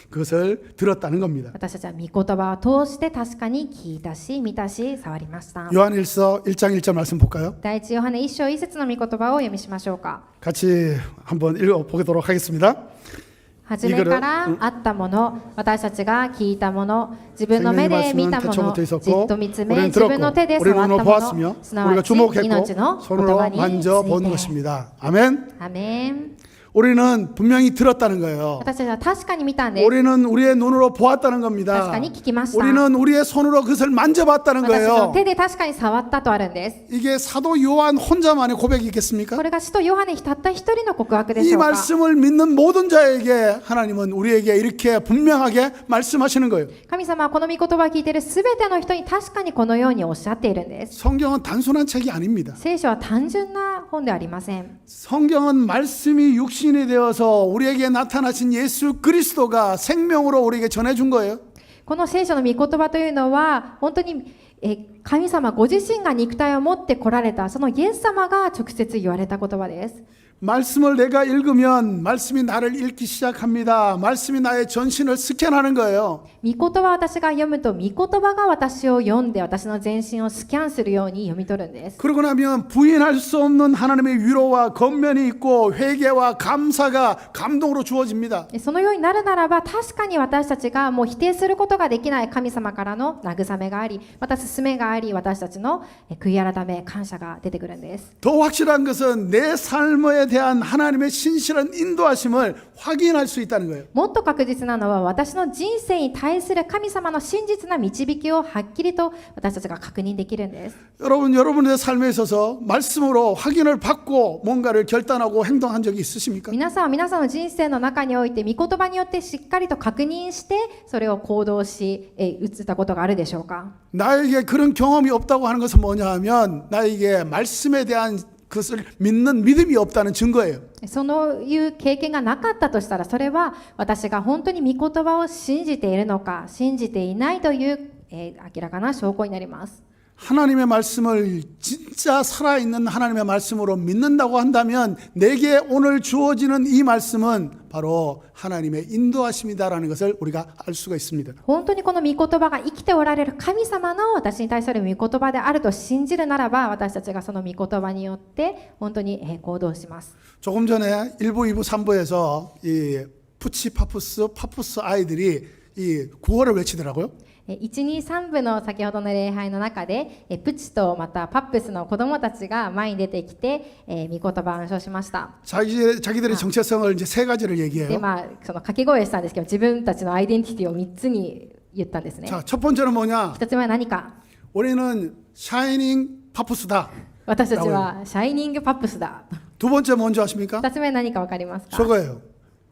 그것을 들었다는 겁니다. 私たちは御言葉を通して確かに聞いたし見たし触りました。 요한일서 1장 1절 말씀 볼까요? 第一ヨハネ1章1節の御言葉をお読みしましょうか。 같이 한번 읽어보도록 하겠습니다. 初めからあったもの、私たちが聞いたもの、自分の目で見たもの、じっと見つめ、自分の手で触ったもの、すなわち命の言葉について。 아멘. アメン。 우리는 분명히 들었다는 거예요. 私たちは確かに見たんです。 우리는 우리의 눈으로 보았다는 겁니다. 確かに聞きました。 우리는 우리의 손으로 그것을 만져봤다는 私たちの 거예요. 手で確かに触ったとあるんです。 이게 사도 요한 혼자만의 고백이겠습니까? これが使徒ヨハネたった一人の告白でし 이 ょうか。 말씀을 믿는 모든 자에게 하나님은 우리에게 이렇게 분명하게 말씀하시는 거예요. 神様はこの御言葉を聞いているすべての人に確かにこのようにおっしゃっているんです。 성경은 단순한 책이 아닙니다. 聖書は単純な本ではありません。 성경은 말씀이 육신이 되어서 우리에게 나타나신 예수 그리스도가 생명으로 우리에게 전해준 거예요. この聖書の御言葉というのは本当に神様ご自身が肉体を持って来られたそのイエス様が直接言われた言葉です。 말씀을 내가 읽으면 말씀이 나를 읽기 시작합니다. 말씀이 나의 전신을 스캔하는 거예요. 御言葉を私が読むと御言葉が私を読んで私の全身をスキャンするように読み取るんです。 그러고 나면 부인할 수 없는 하나님의 위로와 권면이 있고 회개와 감사가 감동으로 주어집니다. そのようになるならば確かに私たちがもう否定することができない神様からの慰めがありまた勧めがあり私たちの悔い改め感謝が出てくるんです。 더 확실한 것은 내 삶에 대한 하나님의 신실한 인도하심을 확인할 수 있다는 거예요. もっと確実なのは私の人生に対する神様の真実な導きをはっきりと私たちが確認できるんです。 여러분의 삶에 있어서 말씀으로 확인을 받고 뭔가를 결단하고 행동한 적이 있으십니까? 皆さんは皆さんの人生の中において御言葉によってしっかりと確認してそれを行動し移ったことがあるでしょうか。 나에게 그런 경험이 없다고 하는 것은 뭐냐 하면 나에게 말씀에 대한 그것을 믿는 믿음이 없다는 증거예요. そういう経験がなかったとしたらそれは私が本当に御言葉を信じているのか信じていないという、明らかな証拠になります。 하나님의 말씀을 진짜 살아있는 하나님의 말씀으로 믿는다고 한다면 내게 오늘 주어지는 이 말씀은 바로 하나님의 인도하심이다라는 것을 우리가 알 수가 있습니다. 本当にこの御言葉が生きておられる神様の私に対する御言葉であると信じるならば私たちがその御言葉によって本当に行動します。 조금 전에 1부, 2부, 3부에서 이 푸치, 파푸스 아이들이 이 구호를 외치더라고요. 1、2、3部の先ほどの礼拝の中でプチとまたパップスの子どもたちが前に出てきて御言葉を暗唱しました。 자기들의 정체성을 이제 세 가지를 で 얘기해요. その掛け声したんですけど自分たちのアイデンティティを3つに言ったんですね。 자, 첫 번째는 뭐냐? 1つ目は何か。 우리는 샤이닝 파푸스다. 私たちはシャイニングパップスだ。 두 번째 뭔지 아십니까? 2つ目は何か分かりますか？ 저거예요.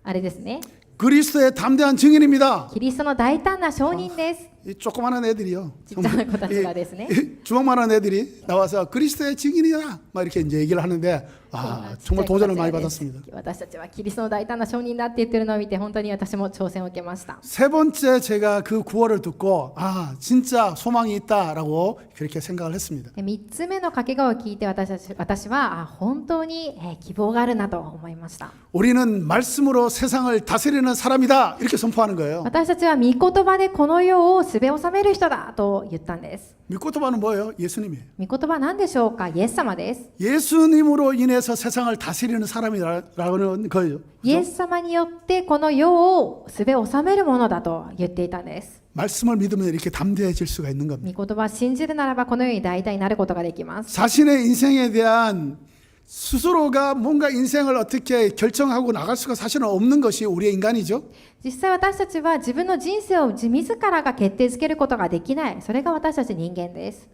あれですね。 그리스도의 담대한 증인입니다. キリストの大胆な証人です。 이 조그마한 애들이요. ちっちゃな子たちがですね。 주먹만한 애들이 나와서 그리스도의 증인이야. 막 이렇게 이제 얘기를 하는데 아, 정말 도전을 많이 받았습니다. 私たちはキリストの大胆な証人だって言ってるのを見て本当に私も挑戦を受けました。 세 번째 제가 그 구호를 듣고 아, 진짜 소망이 있다라고 그렇게 생각을 했습니다. 3つ目の掛け声を聞いて私は本当に希望があるなと思いました。 우리는 말씀으로 세상을 다스리는 사람이다. 이렇게 선포하는 거예요. 私たちは御言葉でこの世をすべ収める人だと言ったんです。 믿고토바는 뭐예요? 예수님이에요. 御言葉は何でしょうか？イエス様です。 예수님으로 인해서 세상을 다스리는 사람이라는 거예요. イエス様によってこの世をすべ収めるものだと言っていたんです。 말씀을 믿으면 이렇게 담대해질 수가 있는 겁니다. 御言葉を信じるならばこのように大体になることができます。 자신의 인생에 대한 스스로가 뭔가 인생을 어떻게 결정하고 나갈 수가 사실은 없는 것이 우리의 인간이죠. 実際私たちは自分の人生を自らが決定づけることができない。それが私たち人間です。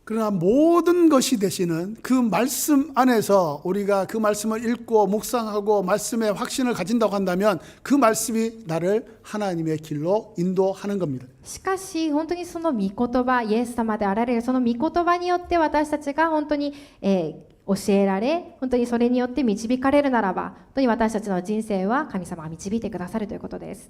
그러나 모든 것이 되시는 그 말씀 안에서 우리가 그 말씀을 읽고 묵상하고 말씀에 확신을 가진다고 한다면 그 말씀이 나를 하나님의 길로 인도하는 겁니다. しかし本当にその御言葉イエス様であられるその御言葉によって私たちが本当に、教えられ本当にそれによって導かれるならば本当に私たちの人生は神様が導いてくださるということです。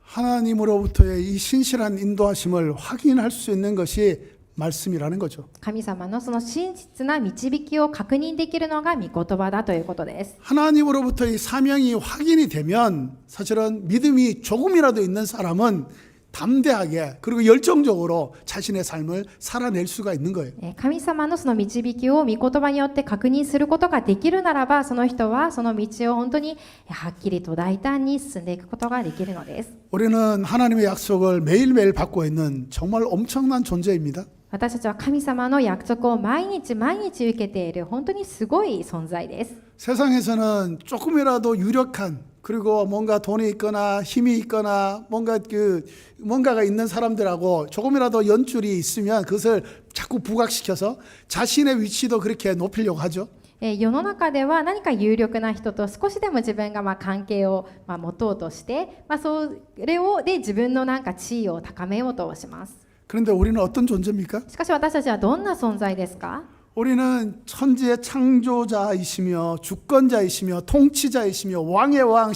하나님으로부터의 이 신실한 인도하심을 확인할 수 있는 것이 말씀이라는 거죠. 神様のその真実な導きを確認できるのが御言葉だということです。 하나님으로부터 이 사명이 확인이 되면 사실은 믿음이 조금이라도 있는 사람은 담대하게 그리고 열정적으로 자신의 삶을 살아낼 수가 있는 거예요. 神様のその導きを御言葉によって確認することができるならばその人はその道を本当にはっきりと大胆に進んでいくことができるのです。 우리는 하나님의 약속을 매일매일 받고 있는 정말 엄청난 존재입니다. 私たちは神様の約束を毎日毎日受けている本当にすごい存在です。 세상에서는 조금이라도 유력한 그리고 뭔가 돈이 있거나 힘이 있거나 뭔가가 있는 사람들하고 조금이라도 연줄이 있으면 그것을 자꾸 부각시켜서 자신의 위치도 그렇게 높이려고 하죠. 世の中では何か有力な人と少しでも自分が関係を持とうとして、それで自分の地位を高めようとします。 그런데 우리는 어떤 존재입니까? しかし私たちはどんな存在ですか？ 우리는 천지의 창조자이시며 주권자이시며 통치자이시며 왕의 왕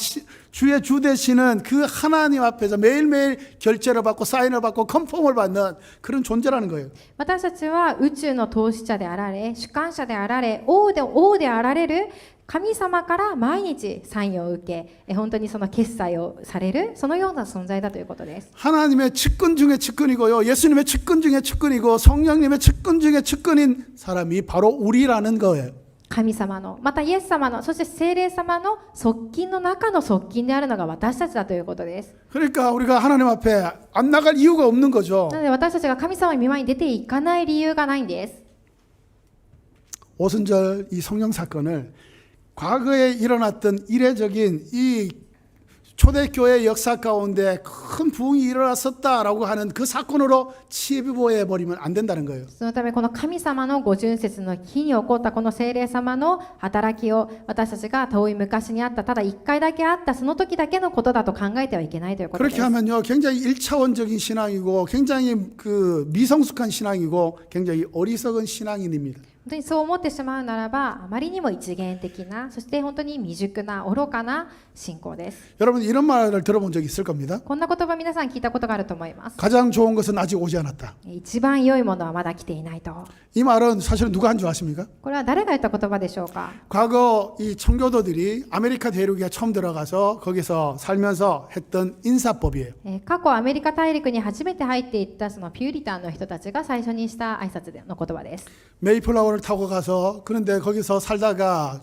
주의 주 되시는 그 하나님 앞에서 매일매일 결제를 받고 사인을 받고 컨펌을 받는 그런 존재라는 거예요. 私たちは宇宙の統治者であられ、主管者であられ、王であられる神様から毎日サインを受け、本当にその決済をされる、そのような存在だということです。 하나님의 측근 중에 측근이고요. 예수님의 측근 중에 측근이고 성령님의 측근 중에 측근인 사람이 바로 우리라는 거예요. 神様の、またイエス様の、そして聖霊様の側近の中の側近であるのが私たちだということです。 그러니까 우리가 하나님 앞에 안 나갈 이유가 없는 거죠. なので私たちが神様の御前に出ていかない理由がないんです。 오순절 이 성령 사건을 과거에 일어났던 이례적인 이 초대교회 역사 가운데 큰 부흥이 일어났었다라고 하는 그 사건으로 치부해 버리면 안 된다는 거예요. そのためこの神様のご巡節の日に起こったこの聖霊様の働きを私たちが遠い昔にあったただ一回だけあったその時だけのことだと考えてはいけないということです。 그렇게 하면요 굉장히 1차원적인 신앙이고 굉장히 그 미성숙한 신앙이고 굉장히 어리석은 신앙이 됩니다. 本当にそう思ってしまうならばあまりにも一元的なそして本当に未熟な愚かな信仰です。 여러분 이런 말을 들어본 적이 있을 겁니다. こんな言葉皆さん聞いたことがあると思います。 가장 좋은 것은 아직 오지 않았다. 一番良いものはまだ来ていないと。 이 말은 사실은 누가 한 줄 아십니까? これは誰が言った言葉でしょうか。 과거 이 청교도들이 아메리카 대륙에 처음 들어가서 거기서 살면서 했던 인사법이에요. 過去アメリカ大陸に初めて入っていったそのピューリタンの人たちが最初にした挨拶の言葉です。 메이플라워를 타고 가서 그런데 거기서 살다가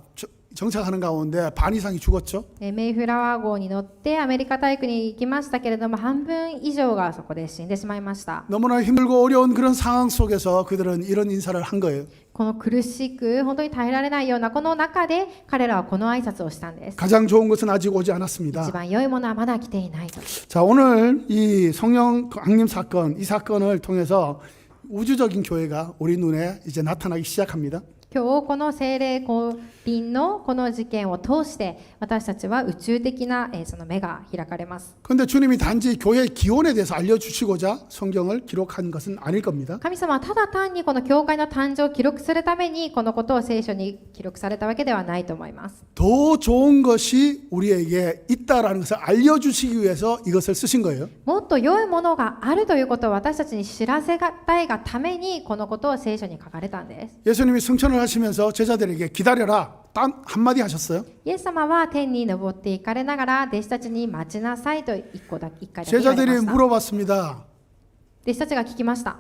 정착하는 가운데 반 이상이 죽었죠. メイフラワー号に乗ってアメリカ大陸に行きましたけれども半分以上がそこで死んでしまいました。 너무나 힘들고 어려운 그런 상황 속에서 그들은 이런 인사를 한 거예요. この苦しく本当に耐えられないようなこの中で彼らはこの挨拶をしたんです。 가장 좋은 것은 아직 오지 않았습니다. 一番良いものはまだ来ていないと。 자, 오늘 이 성령 강림 사건, 이 사건을 통해서 우주적인 교회가 우리 눈에 이제 나타나기 시작합니다. 今日この聖霊降臨のこの事件を通して私たちは宇宙的なその目が開かれます。 그런데 주님이 단지 교회의 기원에 대해서 알려주시고자 성경을 기록한 것은 아닐 겁니다. 神様はただ単にこの教会の誕生を記録するためにこのことを聖書に記録されたわけではないと思います。 더 좋은 것이 우리에게 있다라는 것을 알려주시기 위해서 이것을 쓰신 거예요. もっと良いものがあるということを私たちに知らせたいがためにこのことを聖書に書かれたんです。 예수님이 승천을 하시면서 제자들에게 기다려라 단 한마디 하셨어요. イエス様は天に昇っていかれながら弟子たちに待ちなさいと一回だけ言われ 제자들이 ました。 물어봤습니다. 弟子たちが聞きました。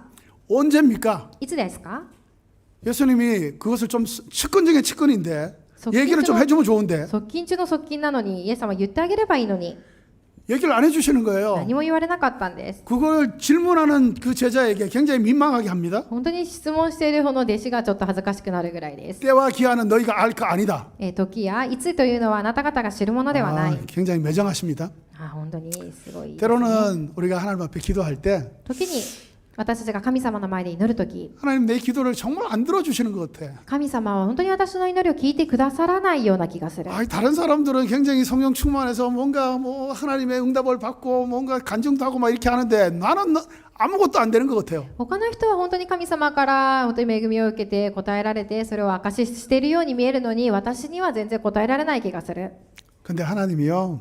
언제입니까? いつですか？ 예수님이 그것을 좀 측근 중에 측근인데 얘기를 좀 해주면 좋은데 側近中の側近なのにイエス様は言ってあげればいいのに 얘기를 안 해주시는 거예요. 何も言われなかったんです。 그걸 질문하는 그 제자에게 굉장히 민망하게 합니다. 本当に質問している方の弟子がちょっと恥ずかしくなるぐらいです。 때와 기한은 너희가 알 거 아니다. 時やいつというのはあなた方が知るものではない。 굉장히 매정하십니다. 本当にすごいですね。 때로는 우리가 하나님 앞에 기도할 때 時に私たちが神様の前で祈るとき、 하나님 내 기도를 정말 안 들어주시는 것 같아. 神様は本当に私の祈りを聞いてくださらないような気がする。 다른 사람들은 굉장히 성령 충만해서 뭔가 뭐 하나님의 응답을 받고 뭔가 간증도 하고 막 이렇게 하는데 나는 아무것도 안 되는 것 같아요. 他の人は本当に神様から本当に恵みを受けて答えられてそれを証ししているように見えるのに私には全然答えられない気がする。 근데 하나님이요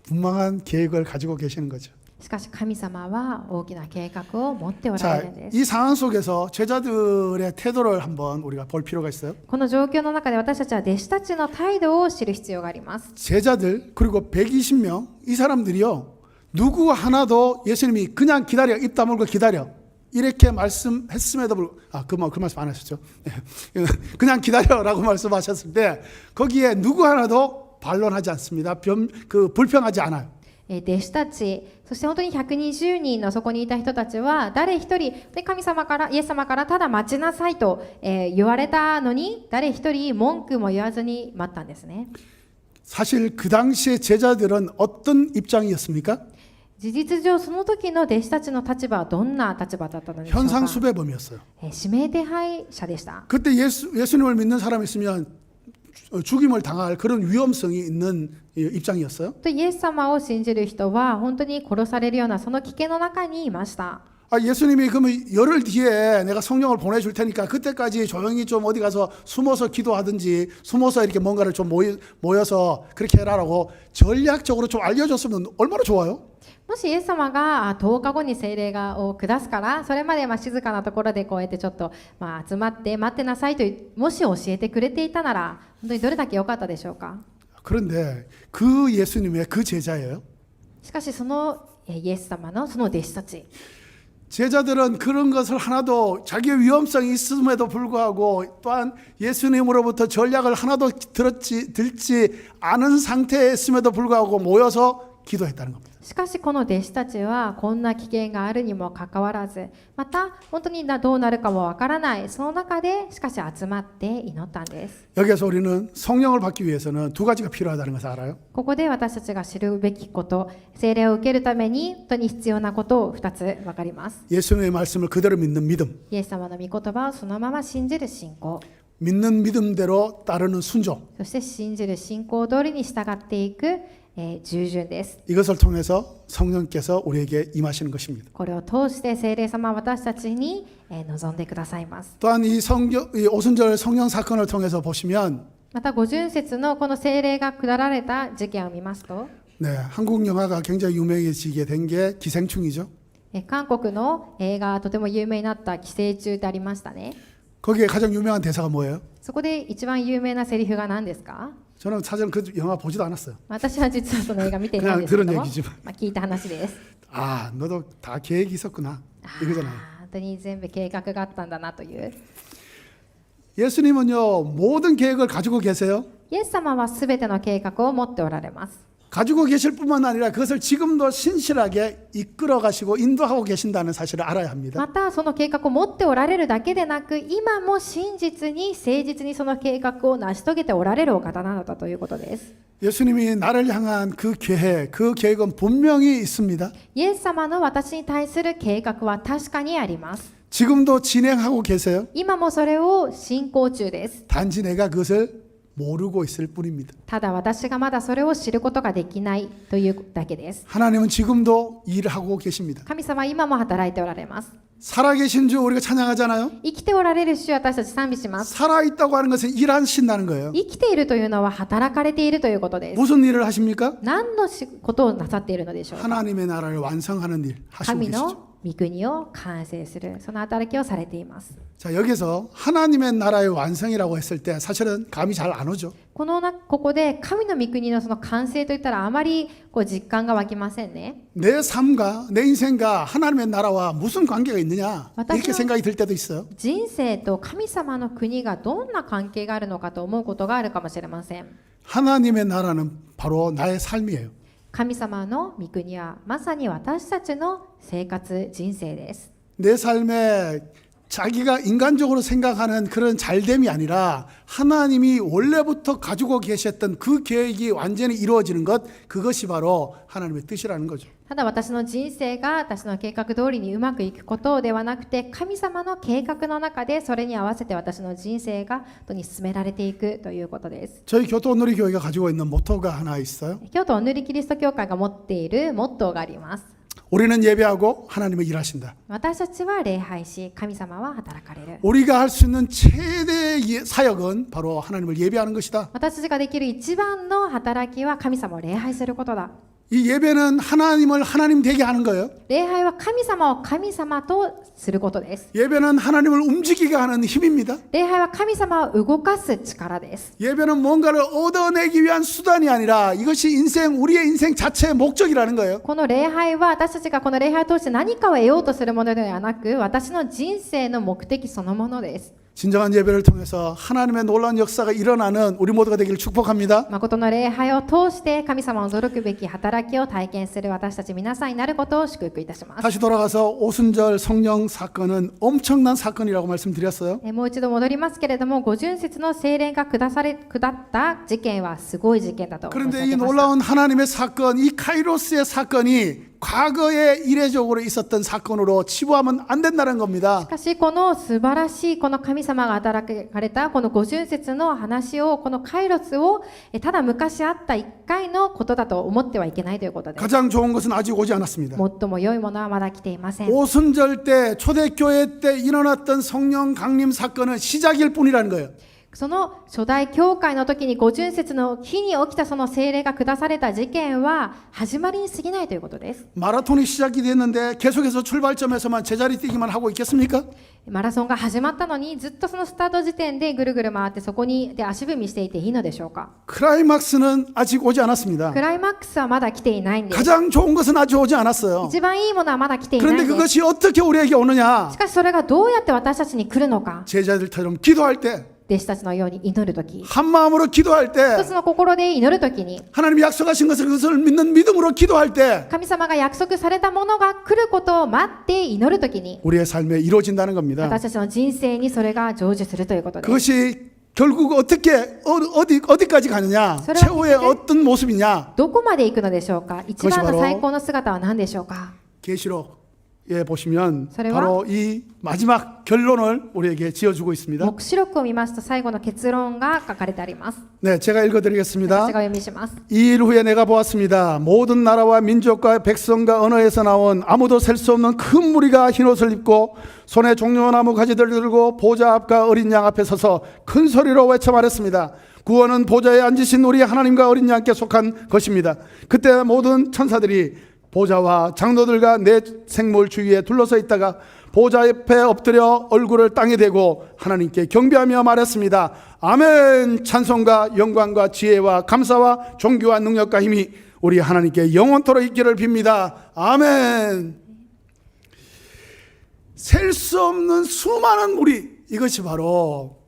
분명한 계획을 가지고 계시는 거죠. しかし神様は大きな計画を持っておら 자, れるんです。 이 상황 속에서 제자들의 태도를 한번 우리가 볼 필요가 있어요. この状況の中で私たちは弟子たちの態度を知る必要があります。 제자들 그리고 120명 이 사람들이요 누구 하나도 예수님이 그냥 기다려 입 다물고 기다려 이렇게 말씀했음에도 불구하고 그 말씀 안 하셨죠. 그냥 기다려라고 말씀하셨을 때 거기에 누구 하나도 반론하지 않습니다. 불평하지 않아요. 弟子たち、そして本当に120人のそこにいた人たちは誰一人で神様からイエス様からただ待ちなさいと、言われたのに誰一人文句も言わずに待ったんですね。 사실 그 당시에 제자들은 어떤 입장이었습니까? 事実上その時の弟子たちの立場はどんな立場だったのでしょうか。 현상 수배범이었어요. 指名手配者でした。 그때 예수님을 믿는 사람이 있으면 죽임을 당할 그런 위험성이 있는 입장이었어요. イエス様を信じる人は本当に殺されるようなその危険の中にいました。 예수님이 그러면 열흘 뒤에 내가 성령을 보내줄 테니까 그때까지 조용히 좀 어디 가서 숨어서 기도하든지 숨어서 이렇게 뭔가를 좀 모여서 그렇게 해라라고 전략적으로 좀 알려줬으면 얼마나 좋아요. もしイエス様が10日後に聖霊を下すから、それまで静かなところでこうやってちょっと集まって待ってなさいともし教えてくれていたなら、本当にどれだけ良かったでしょうか。 그런데 그 예수님의 그 제자예요. しかしそのイエス様のその弟子たち、 제자들은 그런 것을 하나도 자기의 위험성이 있음에도 불구하고 또한 예수님으로부터 전략을 하나도 들지 않은 상태에 있음에도 불구하고 모여서 기도했다는 겁니다. しかしこの弟子たちはこんな危険があるにもかかわらず、また本当にどうなるかもわからない、その中でしかし集まって祈ったんです。 여기에서 우리는 성령을 받기 위해서는 두 가지가 필요하다는 것을 알아요. ここで私たちが知るべきこと、聖霊を受けるために本当に必要なことを2つ分かります。 예수님의 말씀을 그대로 믿는 믿음, イエス様の御言葉をそのまま信じる信仰、 믿는 믿음대로 따르는 순종. そして信じる信仰通りに従っていく、従順です。 이것을 통해서 성령께서 우리에게 임하시는 것입니다. これを通して聖霊様は私たちに望んでくださいます。 또한 이 오순절 성령 사건을 통해서 보시면 また五巡節のこの聖霊が下られた事件を見ますと、 네, 한국 영화가 굉장히 유명해지게 된 게 기생충이죠. 韓国の映画とても有名になった寄生虫でありましたね。 거기에 가장 유명한 대사가 뭐예요? そこで一番有名なセリフが何ですか？ 저는 사실 그 영화 보지도 않았어요. 私は実はその映画見ていないんですけども、 그냥 들은 얘기지만. 聞いた話です。 아, 너도 다 계획이 있었구나. 이거잖아요. 本当に全部計画があったんだなという。 예수님은요, 모든 계획을 가지고 계세요. イエス様はすべての計画を持っておられます。 가지고 계실 뿐만 아니라 그것을 지금도 신실하게 이끌어 가시고 인도하고 계신다는 사실을 알아야 합니다. またその計画を持っておられるだけでなく、今も真実に誠実にその計画を成し遂げておられるお方なのだということです。 예수님이 나를 향한 그 계획은 분명히 있습니다. イエス様の私に対する計画は確かにあります。 지금도 진행하고 계세요. 今もそれを進行中です。 단지 내가 그것을 모르고 있을 뿐입니다. ただ私がまだそれを知ることができないというだけです。 하나님은 지금도 일하고 계십니다. 神様は今も働いておられます。 살아계신 주 우리가 찬양하잖아요. 生きておられる主、私たち賛美します。 살아있다고 하는 것은 일하신다는 거예요. 生きているというのは働かれているということです。 무슨 일을 하십니까? 何のことをなさっているのでしょうか。 하나님의 나라를 완성하는 일 하시고 神 계시죠. の御国を完成する、その働きをされています。 자, 여기서 하나님의 나라의 완성이라고 했을 때 사실은 감이 잘 안 오죠. ここで神の御国のその完成といったらあまり実感が湧きませんね。 내 삶과 내 인생과 하나님의 나라와 무슨 관계가 있느냐 이렇게 생각이 들 때도 있어요. 人生と神様の国がどんな関係があるのかと思うことがあるかもしれません。 하나님의 나라는 바로 나의 삶이에요. 神様の御国はまさに私たちの生活人生です。 내 삶에 자기가 인간적으로 생각하는 그런 잘됨이 아니라 하나님이 원래부터 가지고 계셨던 그 계획이 완전히 이루어지는 것, 그것이 바로 하나님의 뜻이라는 거죠. ただ私の人生が私の計画通りにうまくいくことではなくて、神様の計画の中でそれに合わせて私の人生が本当に進められていくということです。 저희 교토오누리교회가 가지고 있는 모토가 하나 있어요. 京都お塗りキリスト教会が持っているモットーがあります。 우리는 예배하고 하나님은 일하신다. 私たちは礼拝し、神様は働かれる。 우리가 할 수 있는 최대의 사역은 바로 하나님을 예배하는 것이다. 私たちができる一番の働きは神様を礼拝することだ。 이 예배는 하나님을 하나님 되게 하는 거예요. 礼拝は神様を神様とすることです。 예배는 하나님을 움직이게 하는 힘입니다. 礼拝は神様を動かす力です。 예배는 뭔가를 얻어내기 위한 수단이 아니라 이것이 우리의 인생 자체의 목적이라는 거예요. この礼拝は私たちがこの礼拝を通して何かを得ようとするものではなく、私の人生の目的そのものです。 진정한 예배를 통해서 하나님의 놀라운 역사가 일어나는 우리 모두가 되기를 축복합니다. 誠の礼拝を通して神様の驚くべき働きを体験する私たち皆さんになることを祝福いたします。 다시 돌아가서 오순절 성령 사건은 엄청난 사건이라고 말씀드렸어요. もう一度戻りますけれども、五巡節の聖霊が下った事件はすごい事件だと申し上 그런데 이 げました。 놀라운 하나님의 사건, 이 카이로스의 사건이 과거에 이례적으로 있었던 사건으로 치부하면 안 된다는 し 겁니다. かしこの素晴らしいこの神様が働かれたこの50節の話をこのカイロスをただ昔あった1回のことだと思ってはいけないということです。 가장 좋은 것은 아직 오지 않았습니다. 最も良いものはまだ来ていません。 오순절 때 초대교회 때 일어났던 성령 강림 사건은 시작일 뿐이라는 거예요. その初代教会の時に五巡節の日に起きたその聖霊が下された事件は始まりに過ぎないということです。 마라톤이 시작이 됐는데 계속해서 출발점에서만 제자리 뛰기만 하고 있겠습니까? マラソンが始まったのにずっとそのスタート時点でぐるぐる回ってそこにで足踏みしていていいのでしょうか。 클라이막스는 아직 오지 않았습니다. クライマックスはまだ来ていないんです。 가장 좋은 것은 아직 오지 않았어요. 一番いいものはまだ来ていないん 그런데 です。 그것이 어떻게 우리에게 오느냐? しかしそれがどうやって私たちに来るのか。 제자들처럼 기도할 때, 弟子たちのように祈るとき、 한 마음으로 기도할 一 때, つの心で祈るときに、 하나님이 약속하신 것을 그것을 믿는 믿음으로 기도할 때 神様が約束されたものが来ることを待って祈るときに、 우리의 삶에 이루어진다는 겁니다. 私たちの人生にそれが成就するということです。 그것이 결국 어떻게 어디까지 가느냐? 서로 최후의 어떻게? 어떤 모습이냐? どこまで行くのでしょうか。一番 그것이 の 바로 最高の姿は何でしょうか。 계시록에 보시면 서래와? 바로 이 마지막 결론을 우리에게 지어주고 있습니다. 黙示録を見ますと最後の結論が書かれてあります。 네, 제가 私 읽어드리겠습니다. がお読みします。 이 일 후에 내가 보았습니다. 모든 나라와 민족과 백성과 언어에서 나온 아무도 셀 수 없는 큰 무리가 흰옷을 입고 손에 종려나무 가지들을 들고 보좌 앞과 어린 양 앞에 서서 큰 소리로 외쳐 말했습니다. 구원은 보좌에 앉으신 우리 하나님과 어린 양께 속한 것입니다. 그때 모든 천사들이 보좌와 장로들과 네 생물 주위에 둘러서 있다가 보좌 옆에 엎드려 얼굴을 땅에 대고 하나님께 경배하며 말했습니다. 아멘. 찬송과 영광과 지혜와 감사와 존귀와 능력과 힘이 우리 하나님께 영원토록 있기를 빕니다. 아멘. 셀 수 없는 수많은 무리, 이것이 바로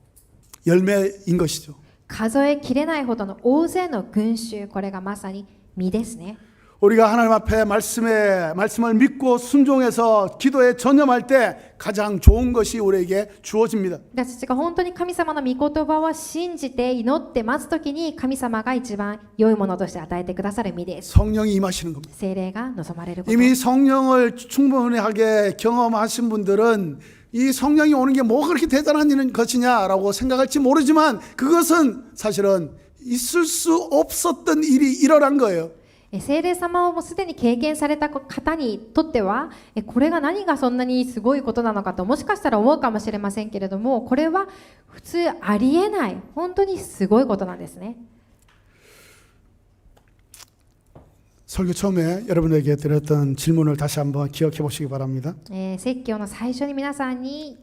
열매인 것이죠. 数えきれないほどの大勢の群衆、これがまさに実ですね。 우리가 하나님 앞에 말씀을 믿고 순종해서 기도에 전념할 때 가장 좋은 것이 우리에게 주어집니다. 私たちが本当に神様の御言葉を信じて祈って待つときに神様が一番良いものとして与えてくださる実です。 성령이 임하시는 겁니다. 聖霊が望まれること。 이미 성령을 충분하게 경험하신 분들은 이 성령이 오는 게 뭐가 그렇게 대단한 일인 것이냐라고 생각할지 모르지만 그것은 사실은 있을 수 없었던 일이 일어난 거예요. 聖霊様をもうすでに経験された方にとってはこれが何がそんなにすごいことなのかともしかしたら思うかもしれませんけれども、これは普通ありえない本当にすごいことなんですね。 설교 처음에 여러분에게 드렸던 질문을 다시 한번 기억해 보시기 바랍니다. 説教の最初に皆さんに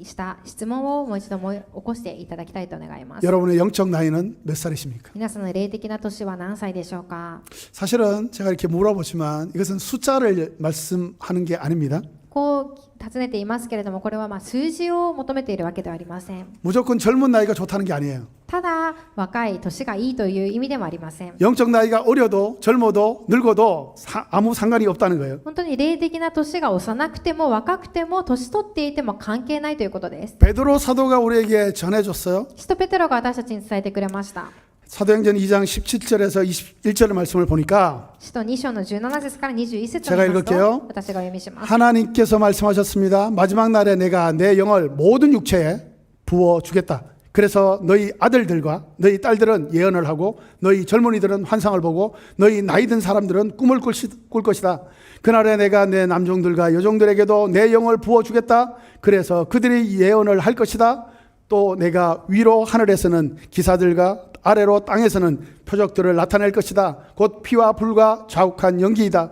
した質問をもう一度起こしていただきたいと願います。 여러분의 영적 나이는 몇 살이십니까? 皆さんの霊的な年は何歳でしょうか。 사실은 제가 이렇게 물어보지만 이것은 숫자를 말씀하는 게 아닙니다. こう尋ねていますけれども、これは数字を求めているわけではありません。 무조건 젊은 나이가 좋다는 게 아니에요. ただ若い年がいいという意味でもありません。 영적 나이가 어려도 젊어도 늙어도 아무 상관이 없다는 거예요. 本当に霊的な年が幼くても若くても年取っていても関係ないということです。 베드로 사도가 우리에게 전해줬어요. 使徒ペテロが私たちに伝えてくれました。 사도행전 2장 17절에서 21절의 말씀을 보니까 使徒2章の17節から21節を 제가 見ます 읽을게요. と、私がお読みします。 하나님께서 말씀하셨습니다. 마지막 날에 내가 내 영을 모든 육체에 부어주겠다. 그래서 너희 아들들과 너희 딸들은 예언을 하고 너희 젊은이들은 환상을 보고 너희 나이 든 사람들은 꿈을 꿀 것이다. 그날에 내가 내 남종들과 여종들에게도 내 영을 부어주겠다. 그래서 그들이 예언을 할 것이다. 또 내가 위로 하늘에서는 기사들과 아래로 땅에서는 표적들을 나타낼 것이다. 곧 피와 불과 자욱한 연기이다.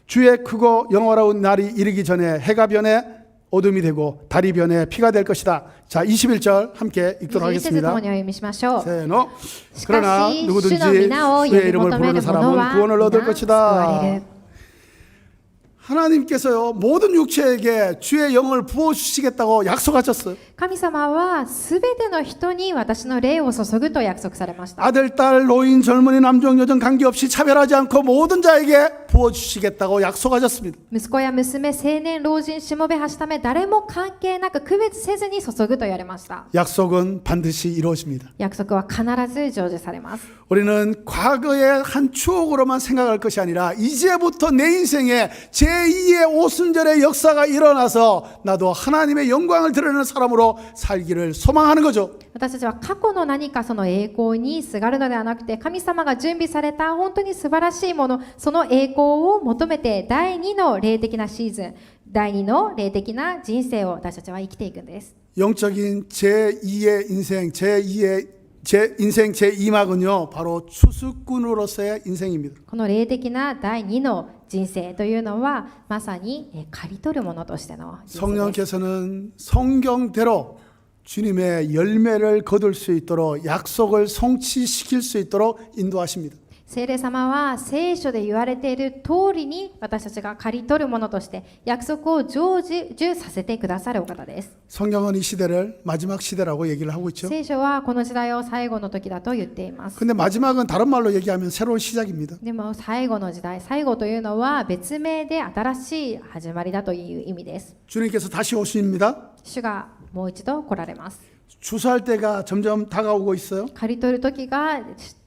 주의 크고 영원한 날이 이르기 전에 해가 변해 어둠이 되고 달이 변해 피가 될 것이다. 자, 21절 함께 읽도록 21節と 하겠습니다. もにお読みしましょう。 세노. し 그러나 かし主 누구든지 の皆を呼 주의 び 이름을 求め 부르는 る者 사람은 は 구원을 얻을 皆救われ 것이다. る。 하나님께서요 모든 육체에게 주의 영을 부어 주시겠다고 약속하셨어요. 神様はすべての人に私の霊を注ぐと約束されました。 아들, 딸, 노인, 젊은이, 남종, 여종 관계없이 차별하지 않고 모든 자에게 부어 주시겠다고 약속하셨습니다. 息子や娘、青年、老人、しもべ、はしため、誰も関係なく区別せずに注ぐと言われました。 약속은 반드시 이루어집니다. 約束は必ず成就されます。 우리는 과거의 한 추억으로만 생각할 것이 아니라 이제부터 내 인생에 제2의 오순절의 역사가 일어나서 나도 하나님의 영광을 드러내는 사람으로 살기를 소망하는 거죠. 私たちは過去の何かその栄光にすがるのではなくて、神様が準備された本当に素晴らしいもの、その栄光を求めて第2の霊的なシーズン、第2の霊的な人生を私たちは生きていくんです。 영적인 제2의 인생, 제 인생 제2막은요 바로 추수꾼으로서의 인생입니다. この霊的な第2の人生というのはまさに刈り取るものとしての人生です。 성령께서는 성경대로 주님의 열매를 거둘 수 있도록 약속을 성취시킬 수 있도록 인도하십니다. 聖霊様は聖書で言われている通りに私たちが刈り取るものとして約束を成就させてくださるお方です。 성경은 이 시대를 마지막 시대라고 얘기를 하고 있죠. 聖書はこの時代を最後の時だと言っています。 근데 마지막은 다른 말로 얘기하면 새로운 시작입니다. でも最後の時代、最後というのは別名で新しい始まりだという意味です。 주님께서 다시 오십니다. 主がもう一度来られます。 주사할 때가 점점 다가오고 있어요. 刈り取る時が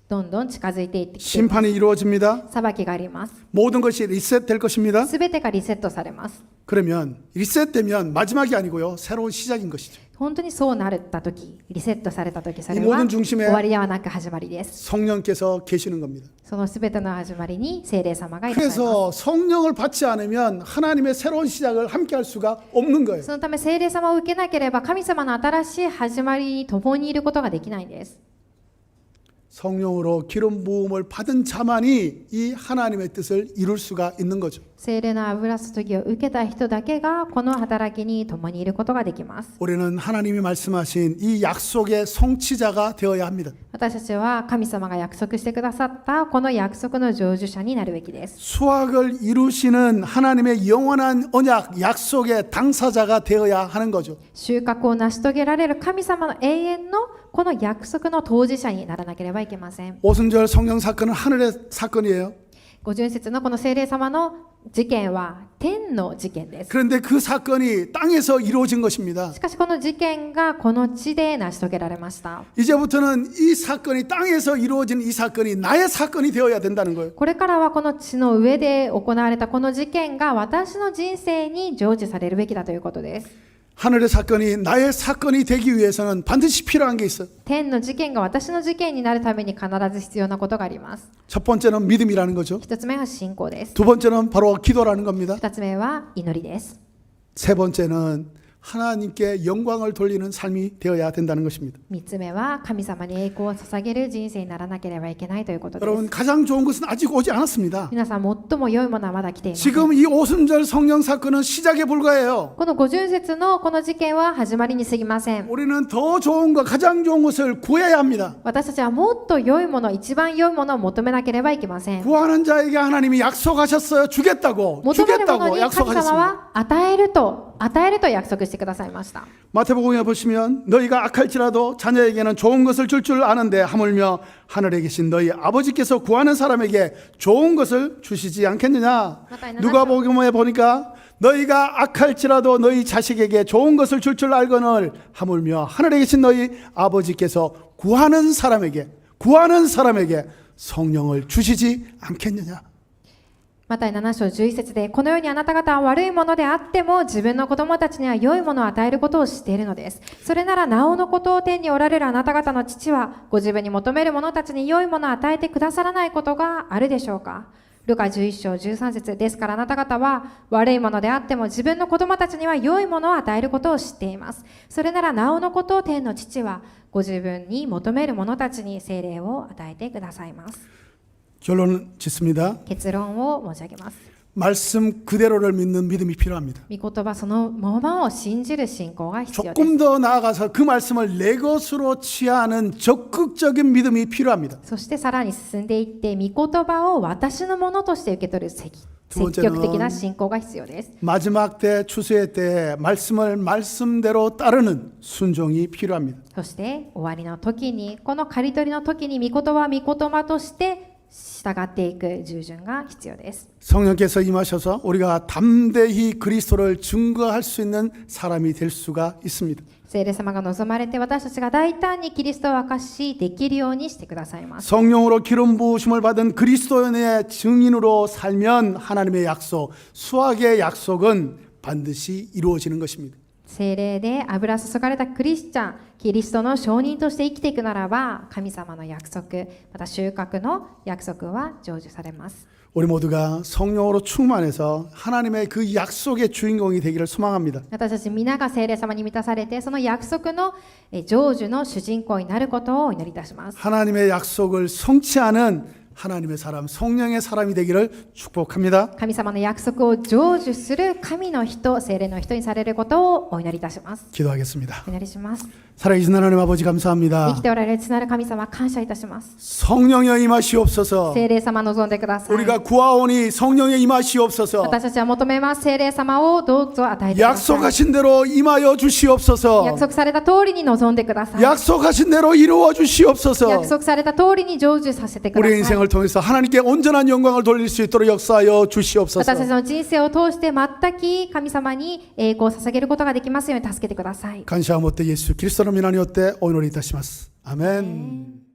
どんどん近づいていってきています。 심판이 이루어집니다. 裁きがあります。 모든 것이 리셋될 것입니다. すべてがリセットされます。 그러면 리셋되면 마지막이 아니고요. 새로운 시작인 것이죠. 本当にそうなった時、リセットされた時、それ 이 は 모든 終 중심에 わりではなく始まりです。 성령께서 계시는 겁니다. そのすべての始まりに聖霊様がいらっしゃいます。 그래서 성령을 받지 않으면 하나님의 새로운 시작을 함께 할 수가 없는 거예요. そのため聖霊様を受けなければ神様の新しい始まりに共にいることができないんです。 성령으로 기름 부음을 받은 자만이 이 하나님의 뜻을 이룰 수가 있는 거죠. 聖霊の油注ぎを受けた人だけがこの働きに共にいることができます。 우리는 하나님이 말씀하신 이 약속의 성취자가 되어야 합니다. 私たちは神様が約束してくださったこの約束の成就者になるべきです。 수확을 이루시는 하나님의 영원한 언약, 약속의 당사자가 되어야 하는 거죠. 収穫を成し遂げられる神様の永遠のこの約束の当事者にならなければいけません。 오순절 성령 사건은 하늘의 사건이에요. 50節のこの聖霊様の事件は天の事件です。 그런데 그 사건이 땅에서 이루어진 것입니다. しかしこの事件がこの地で成し遂げられました。 이제부터는 이 사건이 땅에서 이루어진 이 사건이 나의 사건이 되어야 된다는 거예요. これからはこの地の上で行われたこの事件が私の人生に成就されるべきだということです。 하늘의 사건이 나의 사건이 되기 위해서는 반드시 필요한 게 있어요. 天の事件が私の事件になるために必ず必要なことがあります。 첫 번째는 믿음이라는 거죠. 一つ目は信仰です。 두 번째는 바로 기도라는 겁니다. 二つ目は祈りです。 세 번째는 하나님께 영광을 돌리는 삶이 되어야 된다는 것입니다. 三つ目は神様に栄光を捧げる人生にならなければいけないということです。 여러분 가장 좋은 것은 아직 오지 않았습니다. 皆さん最も良いものはまだ来ています。 지금 이 오순절 성령 사건은 시작에 불과해요. この50節のこの事件は始まりに過ぎません。 우리는 더 좋은 것, 가장 좋은 것을 구해야 합니다. 私たちはもっと良いもの、一番良いものを求めなければいけません。 구하는 자에게 하나님이 약속하셨어요. 주겠다고. 求めるもの 주겠다고 に神様 약속하셨습니다. は与えると約束してくださいました。 마태복음에 보시면 너희가 악할지라도 자녀에게는 좋은 것을 줄 아는데 하물며 하늘에 계신 너희 아버지께서 구하는 사람에게 좋은 것을 주시지 않겠느냐. 누가복음에 보니까 너희가 악할지라도 너희 자식에게 좋은 것을 줄 알거늘 하물며 하늘에 계신 너희 아버지께서 구하는 사람에게 성령을 주시지 않겠느냐. マタイ7章11節で、このようにあなた方は悪いものであっても自分の子供たちには良いものを与えることを知っているのです。それならなおのことを天におられるあなた方の父はご自分に求める者たちに良いものを与えてくださらないことがあるでしょうか。ルカ11章13節ですからあなた方は悪いものであっても自分の子供たちには良いものを与えることを知っています。それならなおのことを天の父はご自分に求める者たちに聖霊を与えてくださいます。 결론을 짓습니다. 結論を申し上げます。 말씀 그대로를 믿는 믿음이 필요합니다. 御言葉そのままを信じる信仰が必要です。 조금 더 나아가서 그 말씀을 내 것으로 취하는 적극적인 믿음이 필요합니다. そしてさらに進んでいって御言葉を私のものとして受け取る두 積極的な 번째는 信仰が必要です。 마지막 때 추수의 때에 말씀을 말씀대로 따르는 순종이 필요합니다. そして終わりの時に、この刈り取りの時に御言葉は御言葉として従っていく従順が必要です。 성령께서 임하셔서 우리가 담대히 그리스도를 증거할 수 있는 사람이 될 수가 있습니다. 聖霊様が望まれて私たちが大胆にキリストを明かしできるようにしてくださいます。 성령으로 기름 부으심을 받은 그리스도인의 증인으로 살면 하나님의 약속, 수학의 약속은 반드시 이루어지는 것입니다. 聖霊で油注がれたクリスチャン、キリストの証人として生きていくならば、神様の約束、また収穫の約束は成就されます。 우리 모두가 성령으로 충만해서 하나님의 그 약속의 주인공이 되기를 소망합니다. 私たち皆が聖霊様に満たされて、その約束の成就の主人公になることをお祈りいたします。 하나님의 약속을 성취하는 하나님의 사람, 성령의 사람이 되기를 축복합니다. 神様の約束を成就する神の人、聖霊の人にされることをお祈りいたします。 기도하겠습니다. お祈りします。 살아계신 하나님 아버지 生 감사합니다. きておられる父なる神様、感謝いたします。 성령의 임하시옵소서. 聖霊様望んでください。 우리가 구하오니 성령의 임하시옵소서. 私たちは求めます。聖霊様をどうぞ与えてください。 약속하신 대로 임하여 주시옵소서. 約束された通りに望んでください。 약속하신 대로 이루어 주시옵소서. 約束された通りに成就させてくだ 우리의 さい。 인생을 통해서 하나님께 온전한 영광을 돌릴 수 있도록 역사하여 私たち 주시옵소서. の人生を通して全く神様に栄光を捧げることができますように助けてください。 간샤 못되 예수 그리스도로 민하니 어때 오늘이 다시마스. 아멘.